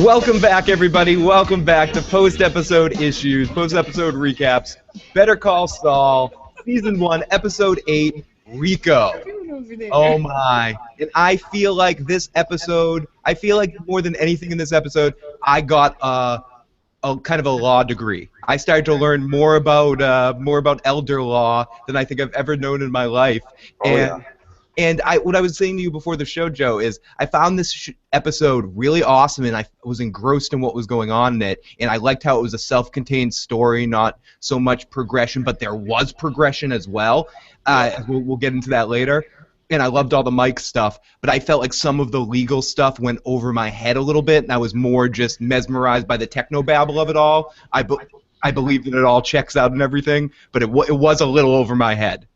Welcome back, everybody. Welcome back to post-episode issues, post-episode recaps. Better Call Saul, Season 1, Episode 8, Rico. Oh my. And I feel like this episode, I feel like more than anything in this episode, I got a kind of a law degree. I started to learn more about elder law than I think I've ever known in my life. And what I was saying to you before the show, Joe, is I found this episode really awesome, and I was engrossed in what was going on in it. And I liked how it was a self-contained story, not so much progression, but there was progression as well. We'll get into that later. And I loved all the Mike stuff, but I felt like some of the legal stuff went over my head a little bit, and I was more just mesmerized by the technobabble of it all. I believe that it all checks out and everything, but it was a little over my head.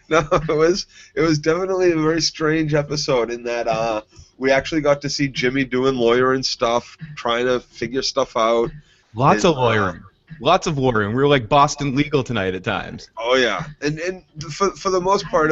No, it was definitely a very strange episode in that we actually got to see Jimmy doing lawyering stuff, trying to figure stuff out. Lots of lawyering. Lots of lawyering. We were like Boston Legal tonight at times. Oh yeah, and for the most part,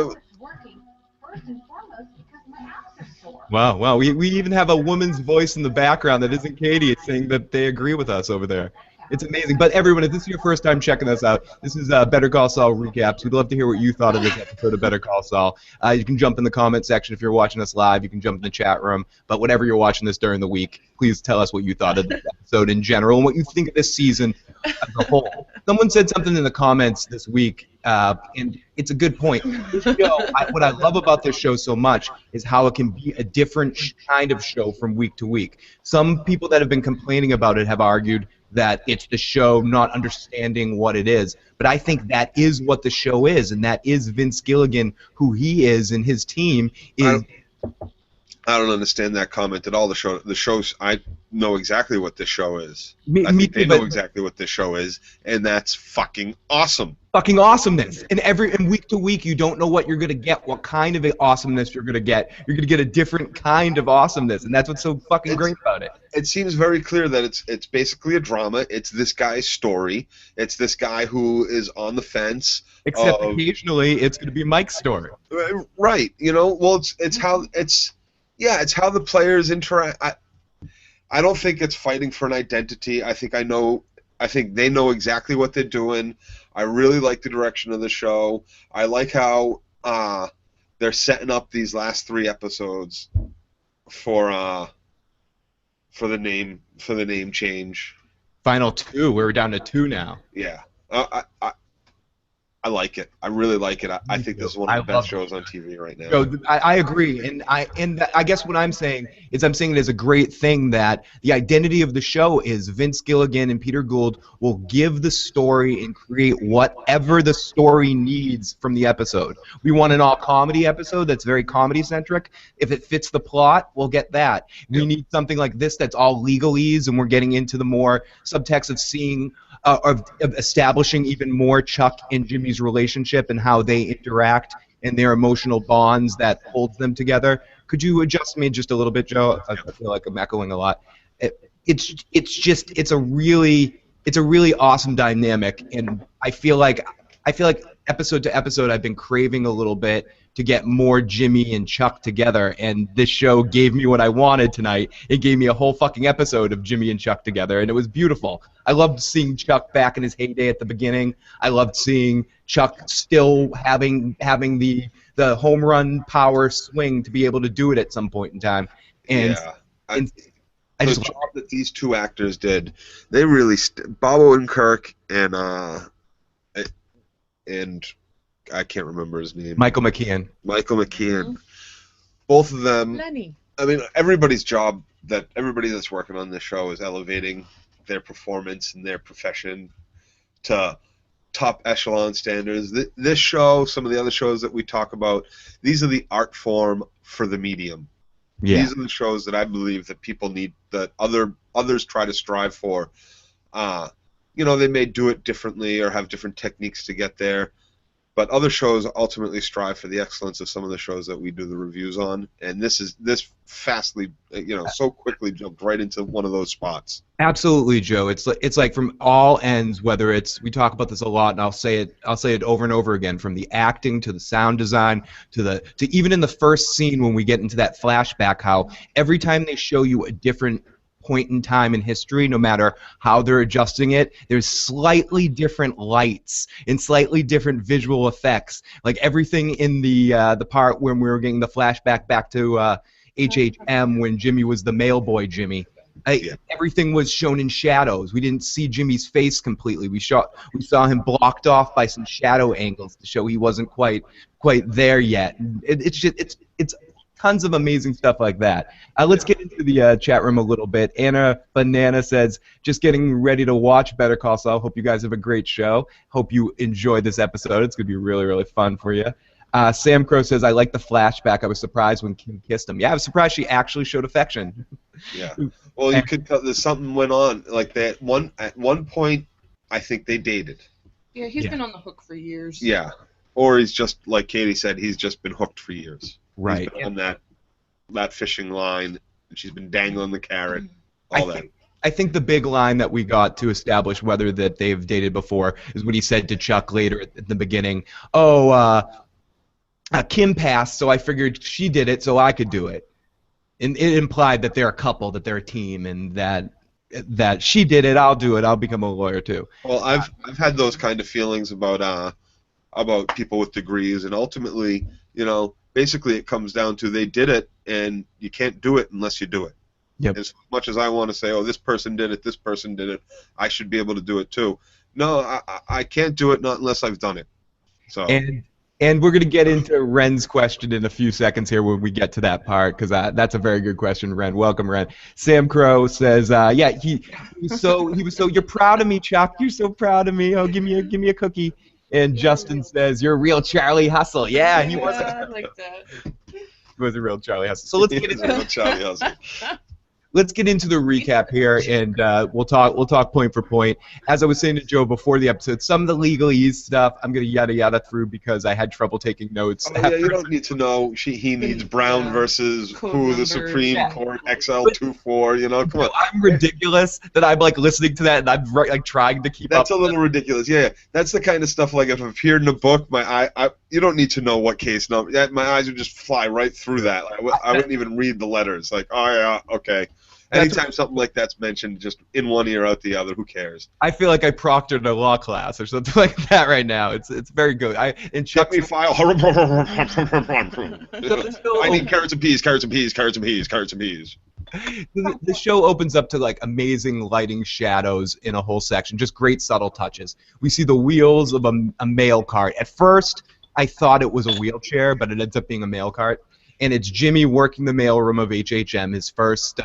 Wow. We even have a woman's voice in the background that isn't Katie saying that they agree with us over there. It's amazing. But everyone, if this is your first time checking us out, this is Better Call Saul Recaps. We'd love to hear what you thought of this episode of Better Call Saul. You can jump in the comment section if you're watching us live. You can jump in the chat room. But whenever you're watching this during the week, please tell us what you thought of this episode in general and what you think of this season as a whole. Someone said something in the comments this week, and it's a good point. This show, what I love about this show so much is how it can be a different kind of show from week to week. Some people that have been complaining about it have argued that it's the show not understanding what it is. But I think that is what the show is, and that is Vince Gilligan, who he is, and his team is... I don't understand that comment at all. The show's, I know exactly what this show is. I think they know exactly what this show is, and that's fucking awesome. Fucking awesomeness. And week to week, you don't know what you're going to get, what kind of awesomeness you're going to get. You're going to get a different kind of awesomeness, and that's what's so fucking great about it. It seems very clear that it's basically a drama. It's this guy's story. It's this guy who is on the fence. Except occasionally, it's going to be Mike's story. Right. You know, well, it's how the players interact. I don't think it's fighting for an identity. I think they know exactly what they're doing. I really like the direction of the show. I like how they're setting up these last 3 episodes for the name change. Final 2. We're down to 2 now. Yeah. I like it. I really like it. I think this is one of the best shows on TV right now. So I agree, and I guess what I'm saying is it is a great thing that the identity of the show is Vince Gilligan and Peter Gould will give the story and create whatever the story needs from the episode. We want an all-comedy episode that's very comedy-centric. If it fits the plot, we'll get that. We need something like this that's all legalese, and we're getting into the more subtext of seeing of establishing even more Chuck and Jimmy's relationship and how they interact and their emotional bonds that holds them together. Could you adjust me just a little bit, Joe? I feel like I'm echoing a lot. It's a really awesome dynamic, and I feel like episode to episode I've been craving a little bit to get more Jimmy and Chuck together, and this show gave me what I wanted tonight. It gave me a whole fucking episode of Jimmy and Chuck together, and it was beautiful. I loved seeing Chuck back in his heyday at the beginning. I loved seeing Chuck still having the home run power swing to be able to do it at some point in time. And the job that these 2 actors did, they really Bob Odenkirk and I can't remember his name. Michael McKean. Mm-hmm. Both of them. Lenny. I mean, everybody that's working on this show is elevating their performance and their profession to top echelon standards. This show, some of the other shows that we talk about, these are the art form for the medium. Yeah. These are the shows that I believe that people need, that others try to strive for. They may do it differently or have different techniques to get there. But other shows ultimately strive for the excellence of some of the shows that we do the reviews on, and this fastly, so quickly jumped right into one of those spots. Absolutely, Joe. It's like from all ends. Whether it's we talk about this a lot, and I'll say it over and over again. From the acting to the sound design to even in the first scene when we get into that flashback, how every time they show you a different point in time in history, no matter how they're adjusting it, there's slightly different lights and slightly different visual effects. Like everything in the part when we were getting the flashback back to HHM when Jimmy was the mail boy Jimmy. Everything was shown in shadows. We didn't see Jimmy's face completely. We saw him blocked off by some shadow angles to show he wasn't quite there yet. It's tons of amazing stuff like that. Let's get into the chat room a little bit. Anna Banana says, just getting ready to watch Better Call Saul. Hope you guys have a great show. Hope you enjoy this episode. It's going to be really, really fun for you. Sam Crow says, I like the flashback. I was surprised when Kim kissed him. Yeah, I was surprised she actually showed affection. Yeah. Well, you could tell there's something went on. Like at one point, I think they dated. Yeah, he's been on the hook for years. Yeah. Or he's just, like Katie said, he's just been hooked for years. Right. He's been on that fishing line, and she's been dangling the carrot, all that. I think the big line that we got to establish whether that they've dated before is when he said to Chuck later at the beginning, Kim passed, so I figured she did it, so I could do it. And it implied that they're a couple, that they're a team, and that she did it, I'll do it, I'll become a lawyer too. Well, I've had those kind of feelings about people with degrees, and ultimately, basically it comes down to they did it, and you can't do it unless you do it. Yep. As much as I want to say, oh, this person did it, I should be able to do it too. No, I can't do it not unless I've done it. So. And we're going to get into Ren's question in a few seconds here when we get to that part, because that's a very good question, Ren. Welcome, Ren. Sam Crow says, he was so you're proud of me, Chuck. You're so proud of me. Oh, give me a cookie. And Justin says, you're a real Charlie Hustle. Yeah, he was. I like that. He was a real Charlie Hustle. So let's get into real Charlie Hustle. Let's get into the recap here, and we'll talk point for point. As I was saying to Joe before the episode, some of the legalese stuff I'm going to yada through because I had trouble taking notes. Oh, yeah, you don't need to know. He needs Brown versus the Supreme Court XL24. Come on. I'm ridiculous that I'm like listening to that and I'm like trying to keep up. That's a little ridiculous. Yeah, that's the kind of stuff like if it appeared in a book, you don't need to know what case number. My eyes would just fly right through that. I wouldn't even read the letters. Like, oh yeah, okay. Anytime something like that's mentioned, just in one ear out the other, who cares? I feel like I proctored a law class or something like that right now. It's very good. Let me file. I need carrots and peas. The show opens up to like amazing lighting, shadows in a whole section, just great subtle touches. We see the wheels of a mail cart. At first, I thought it was a wheelchair, but it ends up being a mail cart. And it's Jimmy working the mailroom of HHM, his first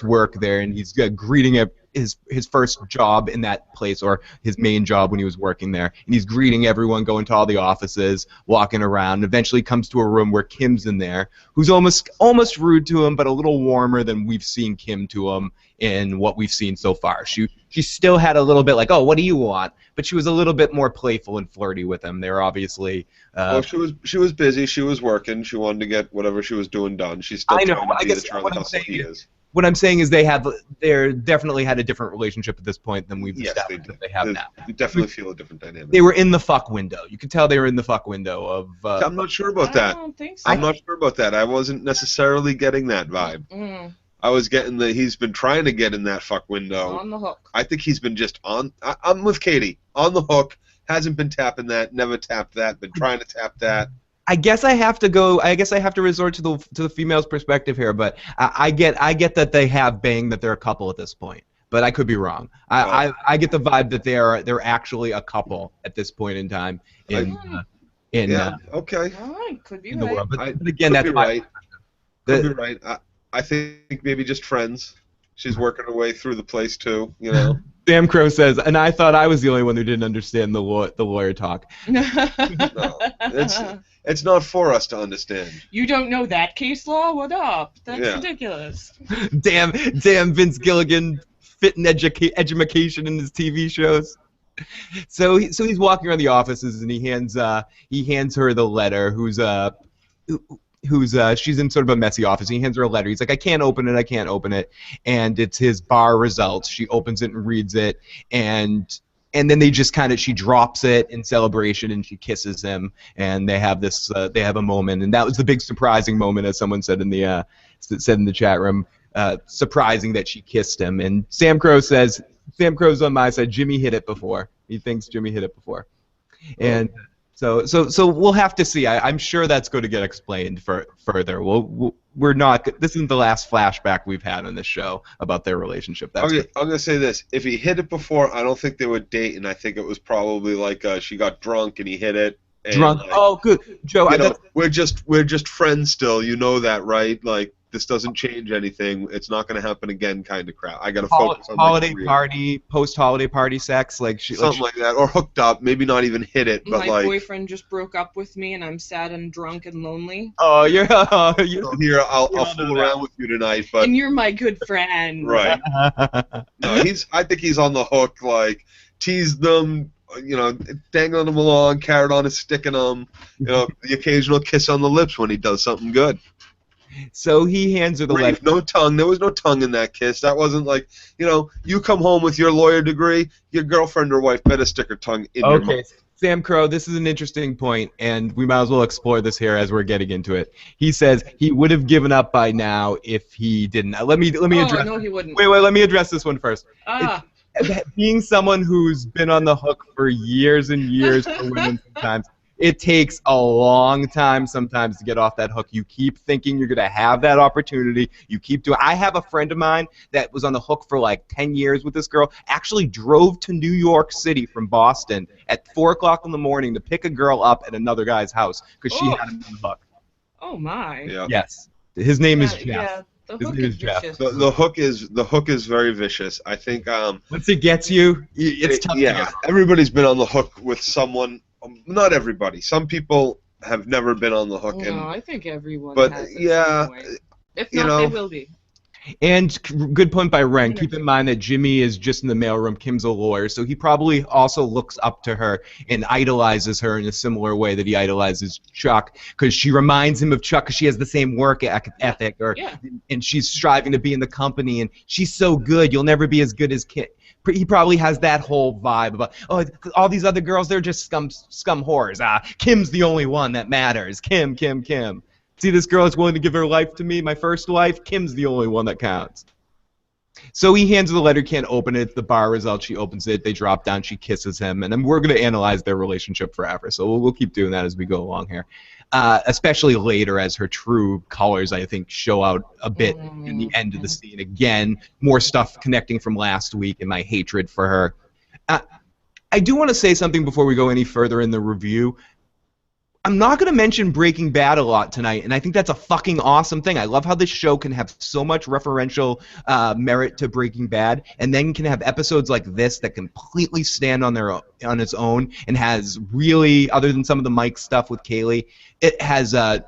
work there, and he's greeting his first job in that place, or his main job when he was working there. And he's greeting everyone, going to all the offices, walking around. Eventually comes to a room where Kim's in there, who's almost rude to him, but a little warmer than we've seen Kim to him in what we've seen so far. She still had a little bit like, oh, what do you want? But she was a little bit more playful and flirty with him. They were obviously. Well, she was busy. She was working. She wanted to get whatever she was doing done. She's still trying to be the Charlie Hustle he is. What I'm saying is they're definitely had a different relationship at this point than we've established that they have now. You definitely feel a different dynamic. They were in the fuck window. You could tell they were in the fuck window of. I'm not sure about that. I don't think so. I'm not sure about that. I wasn't necessarily getting that vibe. I was getting he's been trying to get in that fuck window. On the hook. I think he's been just on. I'm with Katie. On the hook. Hasn't been tapping that. Never tapped that. Been trying to tap that. I guess I have to resort to the female's perspective here, but I get that they have banged, that they're a couple at this point, but I could be wrong. I get the vibe that they're actually a couple at this point in time okay. All right, could be in the right. world. But again, that's right. Could be right. I think maybe just friends. She's working her way through the place too, Sam Crow says, and I thought I was the only one who didn't understand the lawyer talk. No, it's not for us to understand. You don't know that case law? What up? That's ridiculous. Damn Vince Gilligan fitting education in his TV shows. So he's walking around the offices and he hands her the letter. Who's she's in sort of a messy office. He hands her a letter. He's like, I can't open it, and it's his bar results. She opens it and reads it, and then they just she drops it in celebration and she kisses him, and they have they have a moment, and that was the big surprising moment, as someone said in the chat room. Surprising that she kissed him, and Sam Crow's on my side. Jimmy hit it before. He thinks Jimmy hit it before, and so we'll have to see. I'm sure that's going to get explained further. We're not. This isn't the last flashback we've had on this show about their relationship. I'm gonna say this: if he hit it before, I don't think they would date, and I think it was probably like she got drunk and he hit it. Drunk. Oh, good, Joe. We're just friends still. You know that, right? Like, this doesn't change anything. It's not going to happen again, kind of crap. I got to focus on post-holiday party sex, something like that, or hooked up. Maybe not even hit it, but my boyfriend just broke up with me, and I'm sad and drunk and lonely. Oh, here I'll fool around with you tonight, but and you're my good friend. Right? No, I think he's on the hook. Like, tease them. Dangling them along, carrot on his stick in them. The occasional kiss on the lips when he does something good. So he hands her the letter. No tongue. There was no tongue in that kiss. That wasn't like, you come home with your lawyer degree, your girlfriend or wife better stick her tongue in your mouth. Sam Crow, this is an interesting point, and we might as well explore this here as we're getting into it. He says he would have given up by now if he didn't. Let me address. No, he wouldn't. Wait, let me address this one first. Being someone who's been on the hook for years and years for women sometimes, it takes a long time sometimes to get off that hook. You keep thinking you're going to have that opportunity. You keep doing. I have a friend of mine that was on the hook for like 10 years with this girl, actually drove to New York City from Boston at 4 o'clock in the morning to pick a girl up at another guy's house because she had him on the hook. Oh, my. Yeah. Yes. His name is Jeff. Yeah. The His hook name is is Jeff. vicious. The hook is very vicious. I think once it gets you, it's tough to get. Everybody's been on the hook with someone. Not everybody. Some people have never been on the hook. No, I think everyone. But has if not, they will be. And good point by Ren. Keep in mind that Jimmy is just in the mailroom. Kim's a lawyer, so he probably also looks up to her and idolizes her in a similar way that he idolizes Chuck, because she reminds him of Chuck because she has the same work ethic, and she's striving to be in the company, and she's so good. You'll never be as good as Kim. He probably has that whole vibe about, all these other girls, they're just scum whores. Kim's the only one that matters. Kim. See this girl that's willing to give her life to me, my first wife? Kim's the only one that counts. So he hands her the letter, can't open it. The bar result, she opens it. They drop down, she kisses him, and then we're going to analyze their relationship forever. So we'll keep doing that as we go along here, especially later as her true colors, I think, show out a bit in the end of the scene. Again, more stuff connecting from last week and my hatred for her. I do want to say something before we go any further in the review. I'm not going to mention Breaking Bad a lot tonight, and I think that's a fucking awesome thing. I love how this show can have so much referential merit to Breaking Bad, and then can have episodes like this that completely stand on its own, and has really, other than some of the Mike stuff with Kaylee, it has an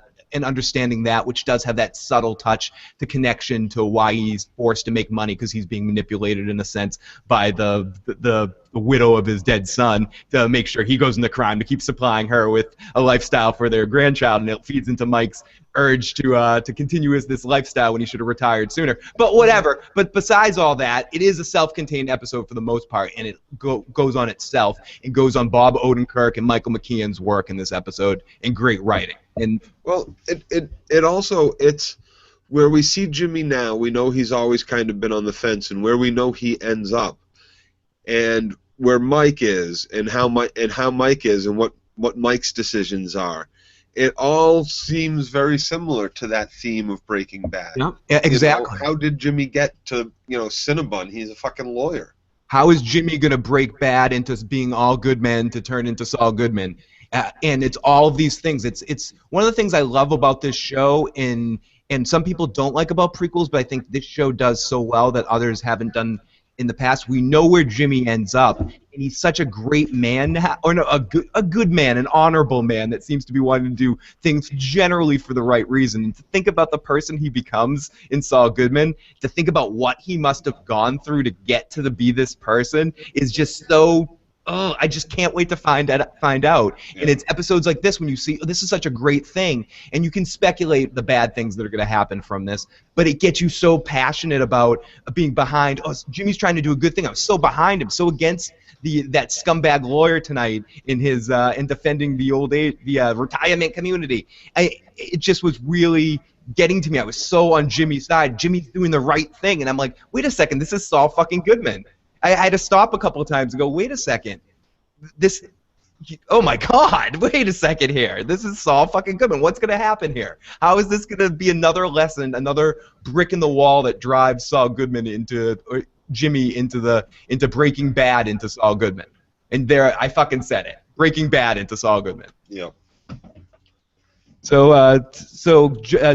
understanding that, which does have that subtle touch, the connection to why he's forced to make money because he's being manipulated in a sense by the widow of his dead son to make sure he goes into crime to keep supplying her with a lifestyle for their grandchild, and it feeds into Mike's urge to continue this lifestyle when he should have retired sooner. But whatever. But besides all that, it is a self-contained episode for the most part, and it goes on itself and goes on Bob Odenkirk and Michael McKean's work in this episode and great writing. And it also, it's where we see Jimmy now. We know he's always kind of been on the fence, and where we know he ends up, and where Mike is, and how Mike is, and what Mike's decisions are. It all seems very similar to that theme of Breaking Bad. Yeah, exactly. How did Jimmy get to Cinnabon? He's a fucking lawyer. How is Jimmy going to break bad into being all good men to turn into Saul Goodman? And it's all of these things. It's one of the things I love about this show, and some people don't like about prequels, but I think this show does so well that others haven't done in the past. We know where Jimmy ends up, and he's such a great man, a good man, an honorable man that seems to be wanting to do things generally for the right reason. And to think about the person he becomes in Saul Goodman, to think about what he must have gone through to get to be this person, is just so oh, I just can't wait to find out. Yeah. And it's episodes like this when you see, oh, this is such a great thing, and you can speculate the bad things that are going to happen from this, but it gets you so passionate about being behind. Oh, Jimmy's trying to do a good thing. I'm so behind him, so against that scumbag lawyer tonight in his in defending the retirement community. It just was really getting to me. I was so on Jimmy's side. Jimmy's doing the right thing, and I'm like, wait a second, this is Saul fucking Goodman. I had to stop a couple of times and go, wait a second, oh my God, wait a second here. This is Saul fucking Goodman. What's going to happen here? How is this going to be another lesson, another brick in the wall that drives Saul Goodman or Jimmy into Breaking Bad into Saul Goodman? And there, I fucking said it. Breaking Bad into Saul Goodman. Yeah. So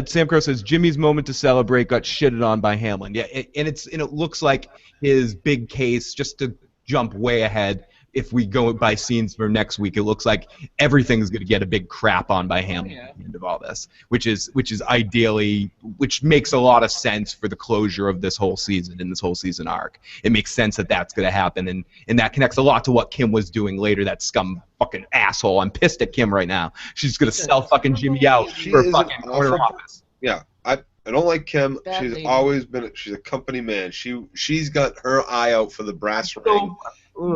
Sam Crow says Jimmy's moment to celebrate got shitted on by Hamlin. Yeah, and it looks like his big case. Just to jump way ahead, if we go by scenes for next week, it looks like everything's going to get a big crap on by Hamlin at the end of all this, which is ideally, which makes a lot of sense for the closure of this whole season and this whole season arc. It makes sense that that's going to happen, and that connects a lot to what Kim was doing later. That scum fucking asshole. I'm pissed at Kim right now. She's going to sell fucking Jimmy out for fucking corner office. Yeah, I don't like Kim. Bad She's lady. always been. She's a company man. She's got her eye out for the brass ring.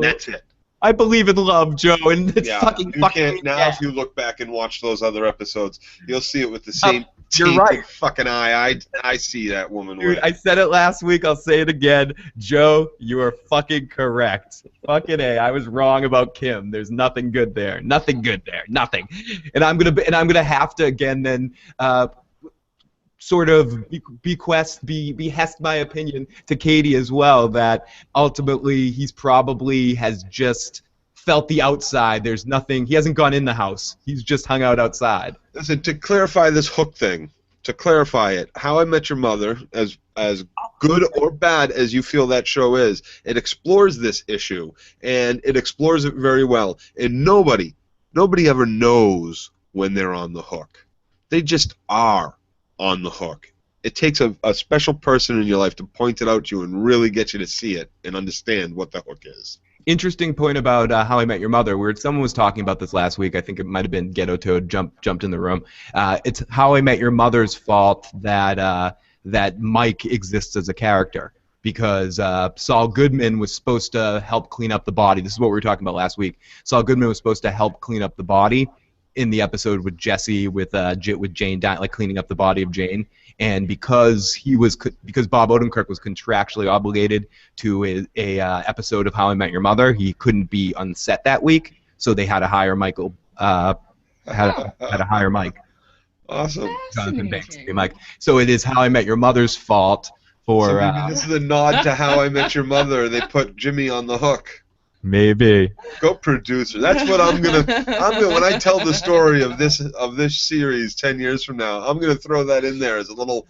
That's it. I believe in love, Joe, and it's Yeah, fucking you can't now. If you look back and watch those other episodes, you'll see it with the same you're tainted right. fucking eye. I see that woman. Dude, with. I said it last week. I'll say it again. Joe, you are fucking correct. Fucking A. I was wrong about Kim. There's nothing good there. Nothing good there. Nothing. And I'm gonna have to again then sort of behest my opinion to Katie as well, that ultimately he's probably has just felt the outside. There's nothing. He hasn't gone in the house. He's just hung out outside. Listen, to clarify this Hook thing, to clarify it, How I Met Your Mother, as good or bad as you feel that show is, it explores this issue, and it explores it very well. And nobody ever knows when they're on the hook. They just are on the hook. It takes a special person in your life to point it out to you and really get you to see it and understand what the hook is. Interesting point about How I Met Your Mother, where someone was talking about this last week. I think it might have been Ghetto Toad jumped in the room. It's How I Met Your Mother's fault that Mike exists as a character, because Saul Goodman was supposed to help clean up the body. This is what we were talking about last week. Saul Goodman was supposed to help clean up the body in the episode with Jesse, with Jane, like cleaning up the body of Jane. And because Bob Odenkirk was contractually obligated to a episode of How I Met Your Mother, he couldn't be on set that week, so they had to hire Michael. Had to hire Mike. Awesome. Jonathan Banks to be Mike. So it is How I Met Your Mother's fault for. So maybe this is a nod to How I Met Your Mother. They put Jimmy on the hook. Maybe. Go producer. That's what I'm gonna when I tell the story of this series 10 years from now, I'm gonna throw that in there as a little,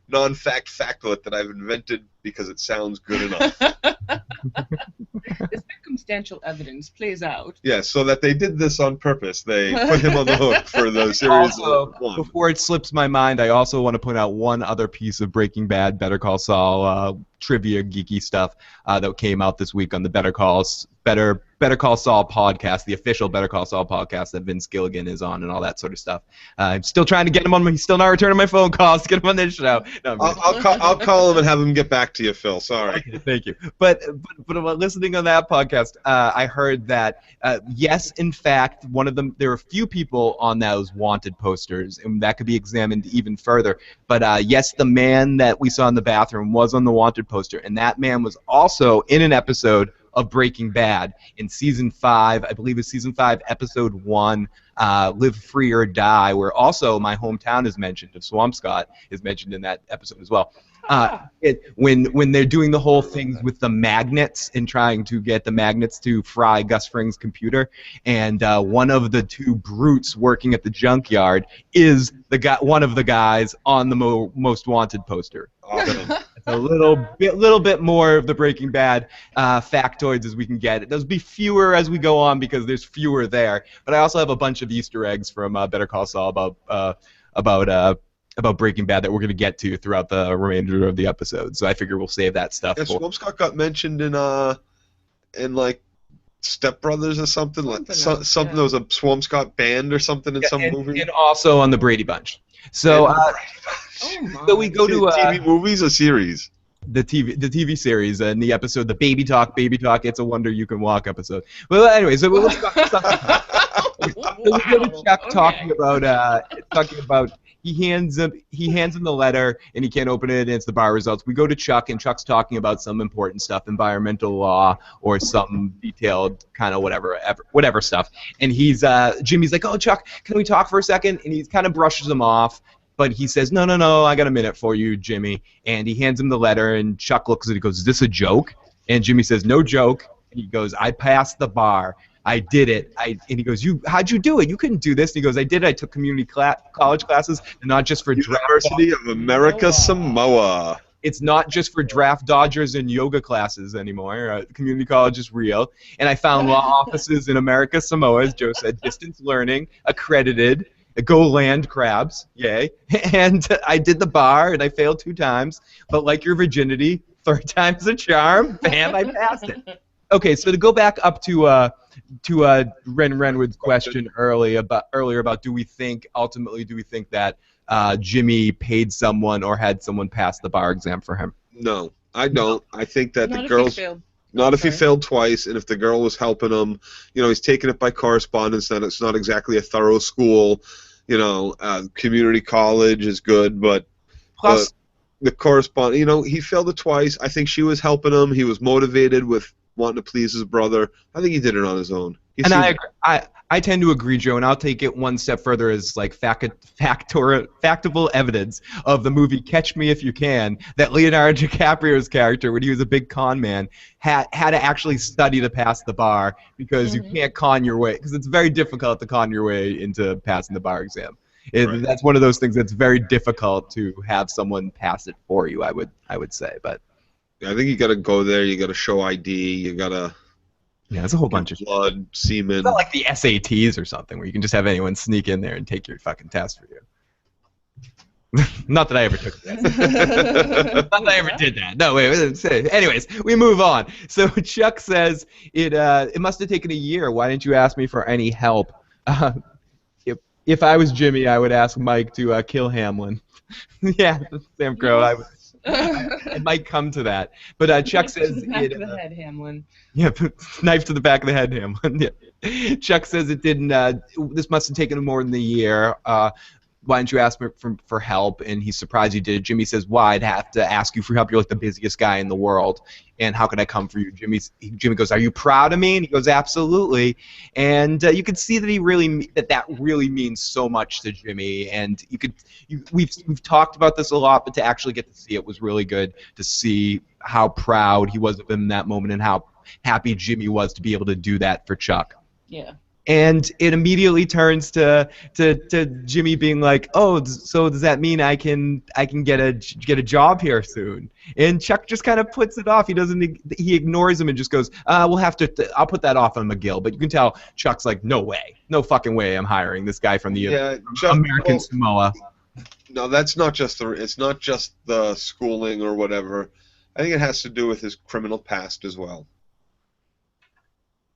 non-fact factlet that I've invented because it sounds good enough. The circumstantial evidence plays out. Yeah, so that they did this on purpose. They put him on the hook for the series Also, one. before it slips my mind, I also want to point out one other piece of Breaking Bad, Better Call Saul trivia, geeky stuff that came out this week on the Better Call Saul podcast, the official Better Call Saul podcast that Vince Gilligan is on, and all that sort of stuff. I'm still trying to get him on. He's still not returning my phone calls to get him on this show. No, I'll call him and have him get back to you, Phil. Sorry. Okay, thank you. But while listening on that podcast, I heard that yes, in fact, one of them. There were a few people on those wanted posters, and that could be examined even further. But yes, the man that we saw in the bathroom was on the wanted poster, and that man was also in an episode of Breaking Bad in season 5. I believe it's season 5, episode 1. Live Free or Die, where also my hometown is mentioned, of Swampscott is mentioned in that episode as well. When they're doing the whole things with the magnets and trying to get the magnets to fry Gus Fring's computer, and one of the two brutes working at the junkyard is one of the guys on the most wanted poster. Awesome. A little bit more of the Breaking Bad factoids as we can get. There'll be fewer as we go on because there's fewer there. But I also have a bunch of Easter eggs from Better Call Saul about Breaking Bad that we're going to get to throughout the remainder of the episode. So I figure we'll save that stuff. Yeah, Swampscott got mentioned in like Step Brothers or something like something. Yeah. There was a Swampscott band or something in some movie. And also on the Brady Bunch. So, Oh my. so we go to TV movies or series. the TV series and the episode, the Baby Talk, It's a Wonder You Can Walk episode. Well, anyway, so let's talk. So we go to Chuck talking about he hands him the letter and he can't open it and it's the bar results. We go to Chuck and Chuck's talking about some important stuff, environmental law or some detailed kind of whatever stuff. And Jimmy's like, "Oh, Chuck, can we talk for a second?" And he kind of brushes him off. But he says, no, I got a minute for you, Jimmy. And he hands him the letter, and Chuck looks at it and goes, "Is this a joke?" And Jimmy says, "No joke." And he goes, "I passed the bar. I did it." And he goes, "How'd you do it? You couldn't do this." And he goes, "I did it. I took community college classes, and not just for University of America Samoa. It's not just for draft dodgers and yoga classes anymore. Community college is real. And I found law offices in America Samoa, as Joe said, distance learning, accredited. Go land crabs, yay. And I did the bar, and I failed 2 times. But like your virginity, 3rd time's a charm. Bam, I passed it. Okay, so to go back up to Ren Renwood's question earlier about do we think that Jimmy paid someone or had someone pass the bar exam for him? No, I don't. I think that Not the if girls... he failed. Not if he failed twice, and if the girl was helping him, he's taking it by correspondence. Then it's not exactly a thorough school. Community college is good, but Plus, the correspondence. He failed it twice. I think she was helping him. He was motivated with wanting to please his brother. I think he did it on his own. And I tend to agree, Joe, and I'll take it one step further as like factable evidence of the movie Catch Me If You Can that Leonardo DiCaprio's character, when he was a big con man, had to actually study to pass the bar because you can't con your way, because it's very difficult to con your way into passing the bar exam. Right. That's one of those things that's very difficult to have someone pass it for you, I would say. But I think you got to go there. You got to show ID. You got to... Yeah, it's a whole bunch of blood, semen. It's not like the SATs or something where you can just have anyone sneak in there and take your fucking test for you. Not that I ever took that. Not that I ever did that. No, wait. Anyways, we move on. So Chuck says it must have taken a year. Why didn't you ask me for any help? If I was Jimmy, I would ask Mike to kill Hamlin. Yeah, Sam Crow. It might come to that. But Chuck says Back of the head, Hamlin. Yeah, knife to the back of the head, Hamlin. Yeah. Chuck says it didn't. This must have taken more than a year. Why didn't you ask me for help? And he's surprised you did. Jimmy says, "Why? I'd have to ask you for help. You're like the busiest guy in the world. And how could I come for you?" Jimmy goes, "Are you proud of me?" And he goes, "Absolutely." And you could see that that really means so much to Jimmy. And we've talked about this a lot, but to actually get to see it was really good to see how proud he was of him in that moment and how happy Jimmy was to be able to do that for Chuck. Yeah. And it immediately turns to Jimmy being like, "Oh, so does that mean I can get a job here soon?" And Chuck just kind of puts it off. He ignores him and just goes, "We'll have to. I'll put that off on McGill." But you can tell Chuck's like, "No way, no fucking way, I'm hiring this guy from the American Samoa." No, it's not just the schooling or whatever. I think it has to do with his criminal past as well.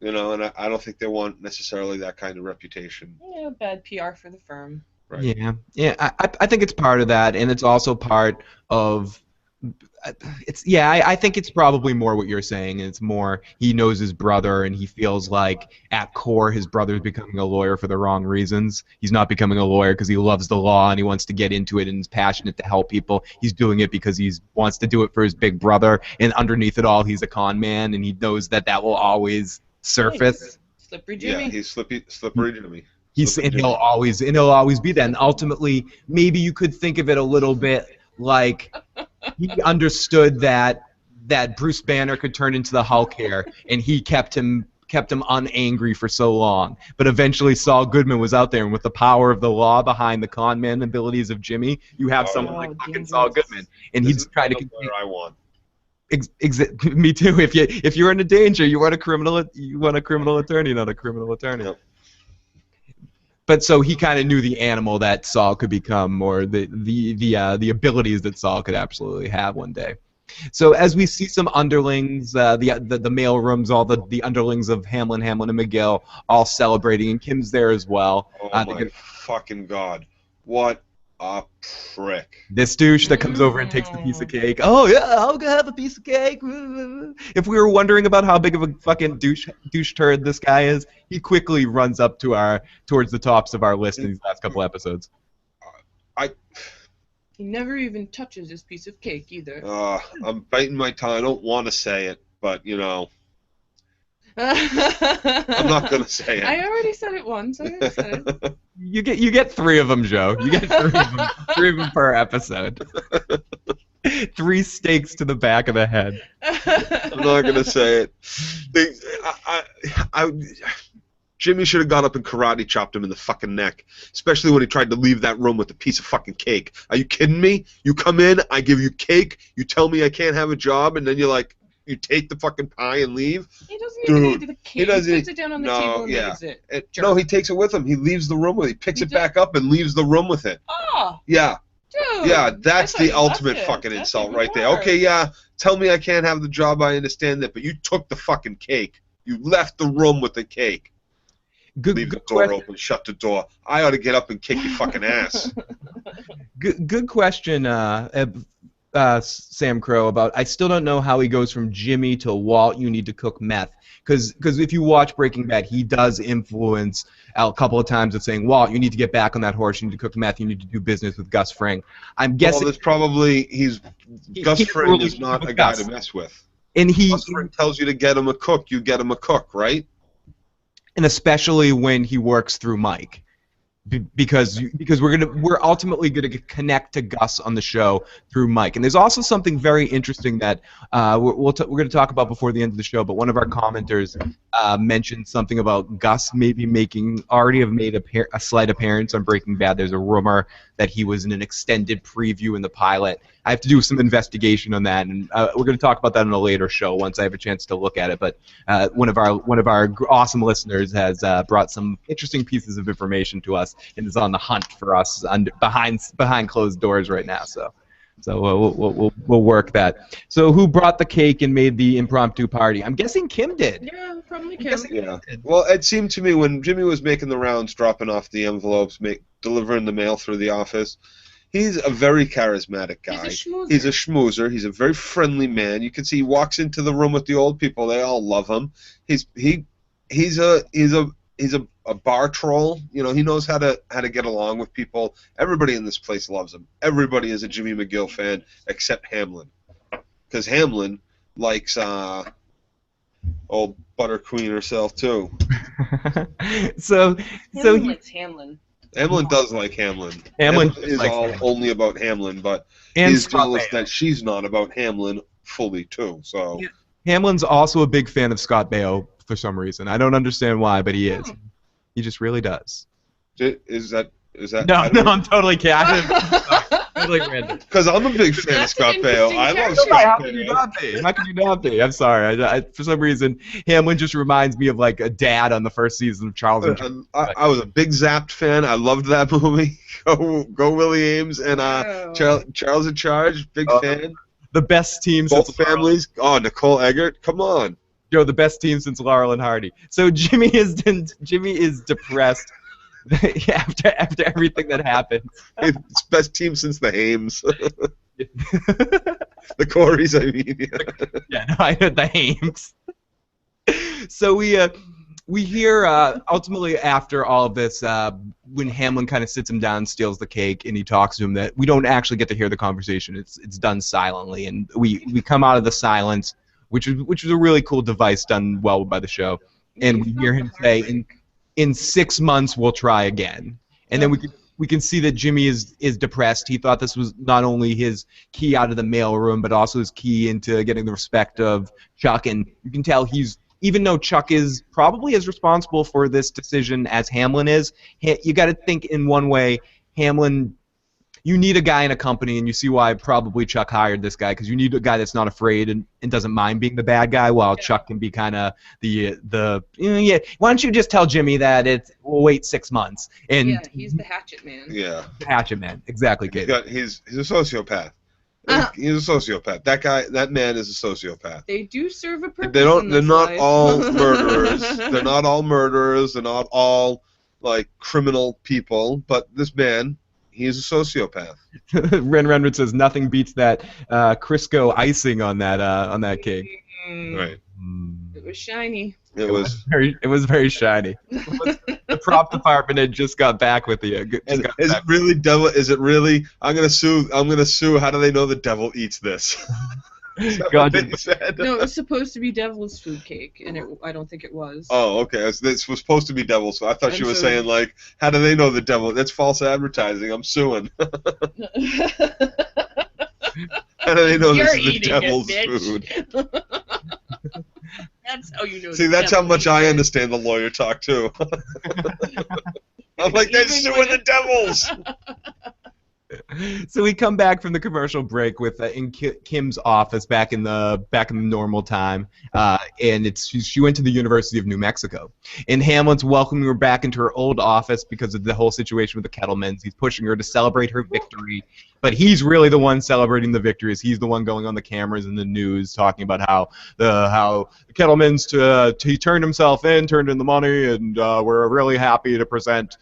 And I don't think they want necessarily that kind of reputation. Yeah, bad PR for the firm. Right. Yeah. I think it's part of that, and it's also part of. I think it's probably more what you're saying. It's more he knows his brother, and he feels like at core his brother's becoming a lawyer for the wrong reasons. He's not becoming a lawyer because he loves the law and he wants to get into it and is passionate to help people. He's doing it because he wants to do it for his big brother, and underneath it all, he's a con man, and he knows that will always surface. Slippery Jimmy. Yeah, he's slippery Jimmy. He'll always be that. And ultimately, maybe you could think of it a little bit like he understood that Bruce Banner could turn into the Hulk here, and he kept him unangry for so long. But eventually, Saul Goodman was out there, and with the power of the law behind the con man abilities of Jimmy, you have someone like fucking Saul Goodman, and he's trying to. I want. Me too. If you're in a danger, you want a criminal attorney, not a criminal attorney. Yep. But so he kind of knew the animal that Saul could become, or the abilities that Saul could absolutely have one day. So as we see some underlings, the mail rooms, all the underlings of Hamlin and McGill all celebrating, and Kim's there as well. Oh my fucking god! What a prick! This douche that comes over and takes the piece of cake. Oh yeah, I'll go have a piece of cake. If we were wondering about how big of a fucking douche turd this guy is, he quickly runs up to towards the tops of our list in these last couple episodes. He never even touches his piece of cake either. I'm biting my tongue. I don't want to say it, but you know, I'm not gonna say it. I already said it once. I already said it. You get 3 of them, Joe. You get 3 of them. 3 of them per episode. 3 stakes to the back of the head. I'm not gonna say it. Jimmy should have gone up and karate chopped him in the fucking neck, especially when he tried to leave that room with a piece of fucking cake. Are you kidding me? You come in, I give you cake, you tell me I can't have a job, and then you take the fucking pie and leave? He doesn't even eat the cake. He puts it down on the table and leaves it. No, he takes it with him. He leaves the room with it. He picks it back up and leaves the room with it. Oh. Yeah. Dude, yeah, that's the ultimate fucking insult right there. Okay, yeah, tell me I can't have the job, I understand that, but you took the fucking cake. You left the room with the cake. Leave the door open, shut the door. I ought to get up and kick your fucking ass. Good question, Sam Crow, about I still don't know how he goes from Jimmy to Walt, you need to cook meth. Because if you watch Breaking Bad, he does influence a couple of times of saying, Walt, you need to get back on that horse, you need to cook meth, you need to do business with Gus Fring. I'm guessing... Well, there's probably... Gus Fring is not a guy to mess with. And Gus Fring tells you to get him a cook, you get him a cook, right? And especially when he works through Mike, because we're ultimately gonna connect to Gus on the show through Mike. And there's also something very interesting that we're gonna talk about before the end of the show. But one of our commenters mentioned something about Gus maybe already have made a slight appearance on Breaking Bad. There's a rumor that he was in an extended preview in the pilot. I have to do some investigation on that, and we're going to talk about that in a later show once I have a chance to look at it. But one of our awesome listeners has brought some interesting pieces of information to us, and is on the hunt for us behind closed doors right now. So we'll work that. So who brought the cake and made the impromptu party? I'm guessing Kim did. Yeah, probably Kim. Yeah. Well, it seemed to me when Jimmy was making the rounds, dropping off the envelopes, delivering the mail through the office. He's a very charismatic guy. He's a schmoozer. He's a very friendly man. You can see he walks into the room with the old people. They all love him. He's a bar troll. You know, he knows how to get along with people. Everybody in this place loves him. Everybody is a Jimmy McGill fan except Hamlin, because Hamlin likes old Butter Queen herself too. so Hamlin likes Hamlin. Hamlin does like Hamlin. Hamlin is only about Hamlin, but he's jealous that she's not about Hamlin fully too. So yeah. Hamlin's also a big fan of Scott Baio for some reason. I don't understand why, but he is. He just really does. Is that? No, I'm totally kidding. Totally random. Because I'm a big fan of Scott Baio. I love Scott Baio. How can you not be? I'm sorry. I for some reason, Hamlin just reminds me of like a dad on the first season of Charles and I was a big Zapped fan. I loved that movie. Go Willie Ames and Charles in Charge. Big fan. The best team Both since families. Oh, Nicole Eggert. Come on. Joe, the best team since Laurel and Hardy. So Jimmy is depressed. after everything that happened. It's best team since the Hames. The Coreys, I mean. Yeah, no, I heard the Hames. So we hear ultimately after all of this, when Hamlin kind of sits him down, steals the cake, and he talks to him, that we don't actually get to hear the conversation. It's done silently, and we come out of the silence, which was a really cool device done well by the show, and we hear him say, in 6 months we'll try again. And then we can see that Jimmy is depressed. He thought this was not only his key out of the mailroom, but also his key into getting the respect of Chuck. And you can tell even though Chuck is probably as responsible for this decision as Hamlin is, you got to think in one way, Hamlin, you need a guy in a company, and you see why probably Chuck hired this guy, because you need a guy that's not afraid and doesn't mind being the bad guy, while Chuck can be kind of the why don't you just tell Jimmy that we'll wait 6 months? And yeah, he's the hatchet man. Yeah. The hatchet man, exactly, Kate. He's a sociopath. He's a sociopath. That man is a sociopath. They do serve a purpose. They're not life. all murderers. They're not all murderers. They're not all like criminal people. But this man, he's a sociopath. Ren Renwood says nothing beats that Crisco icing on that cake. Right. It was shiny. It was very shiny. The prop department had just got back with the. Is it really devil? Is it really? I'm gonna sue. How do they know the devil eats this? God, no, it was supposed to be devil's food cake, and I don't think it was. Oh, okay. This was supposed to be devil, so I thought she was saying like, how do they know the devil? That's false advertising. I'm suing. How do they know this is the devil's food? That's how you know. See, that's how much I understand the lawyer talk too. I'm like, they're suing the devils. So we come back from the commercial break with in Kim's office back in the normal time, and she went to the University of New Mexico. And Hamlin's welcoming her back into her old office because of the whole situation with the Kettlemans. He's pushing her to celebrate her victory, but he's really the one celebrating the victories. He's the one going on the cameras and the news talking about how the Kettlemans he turned himself in, turned in the money, and we're really happy to present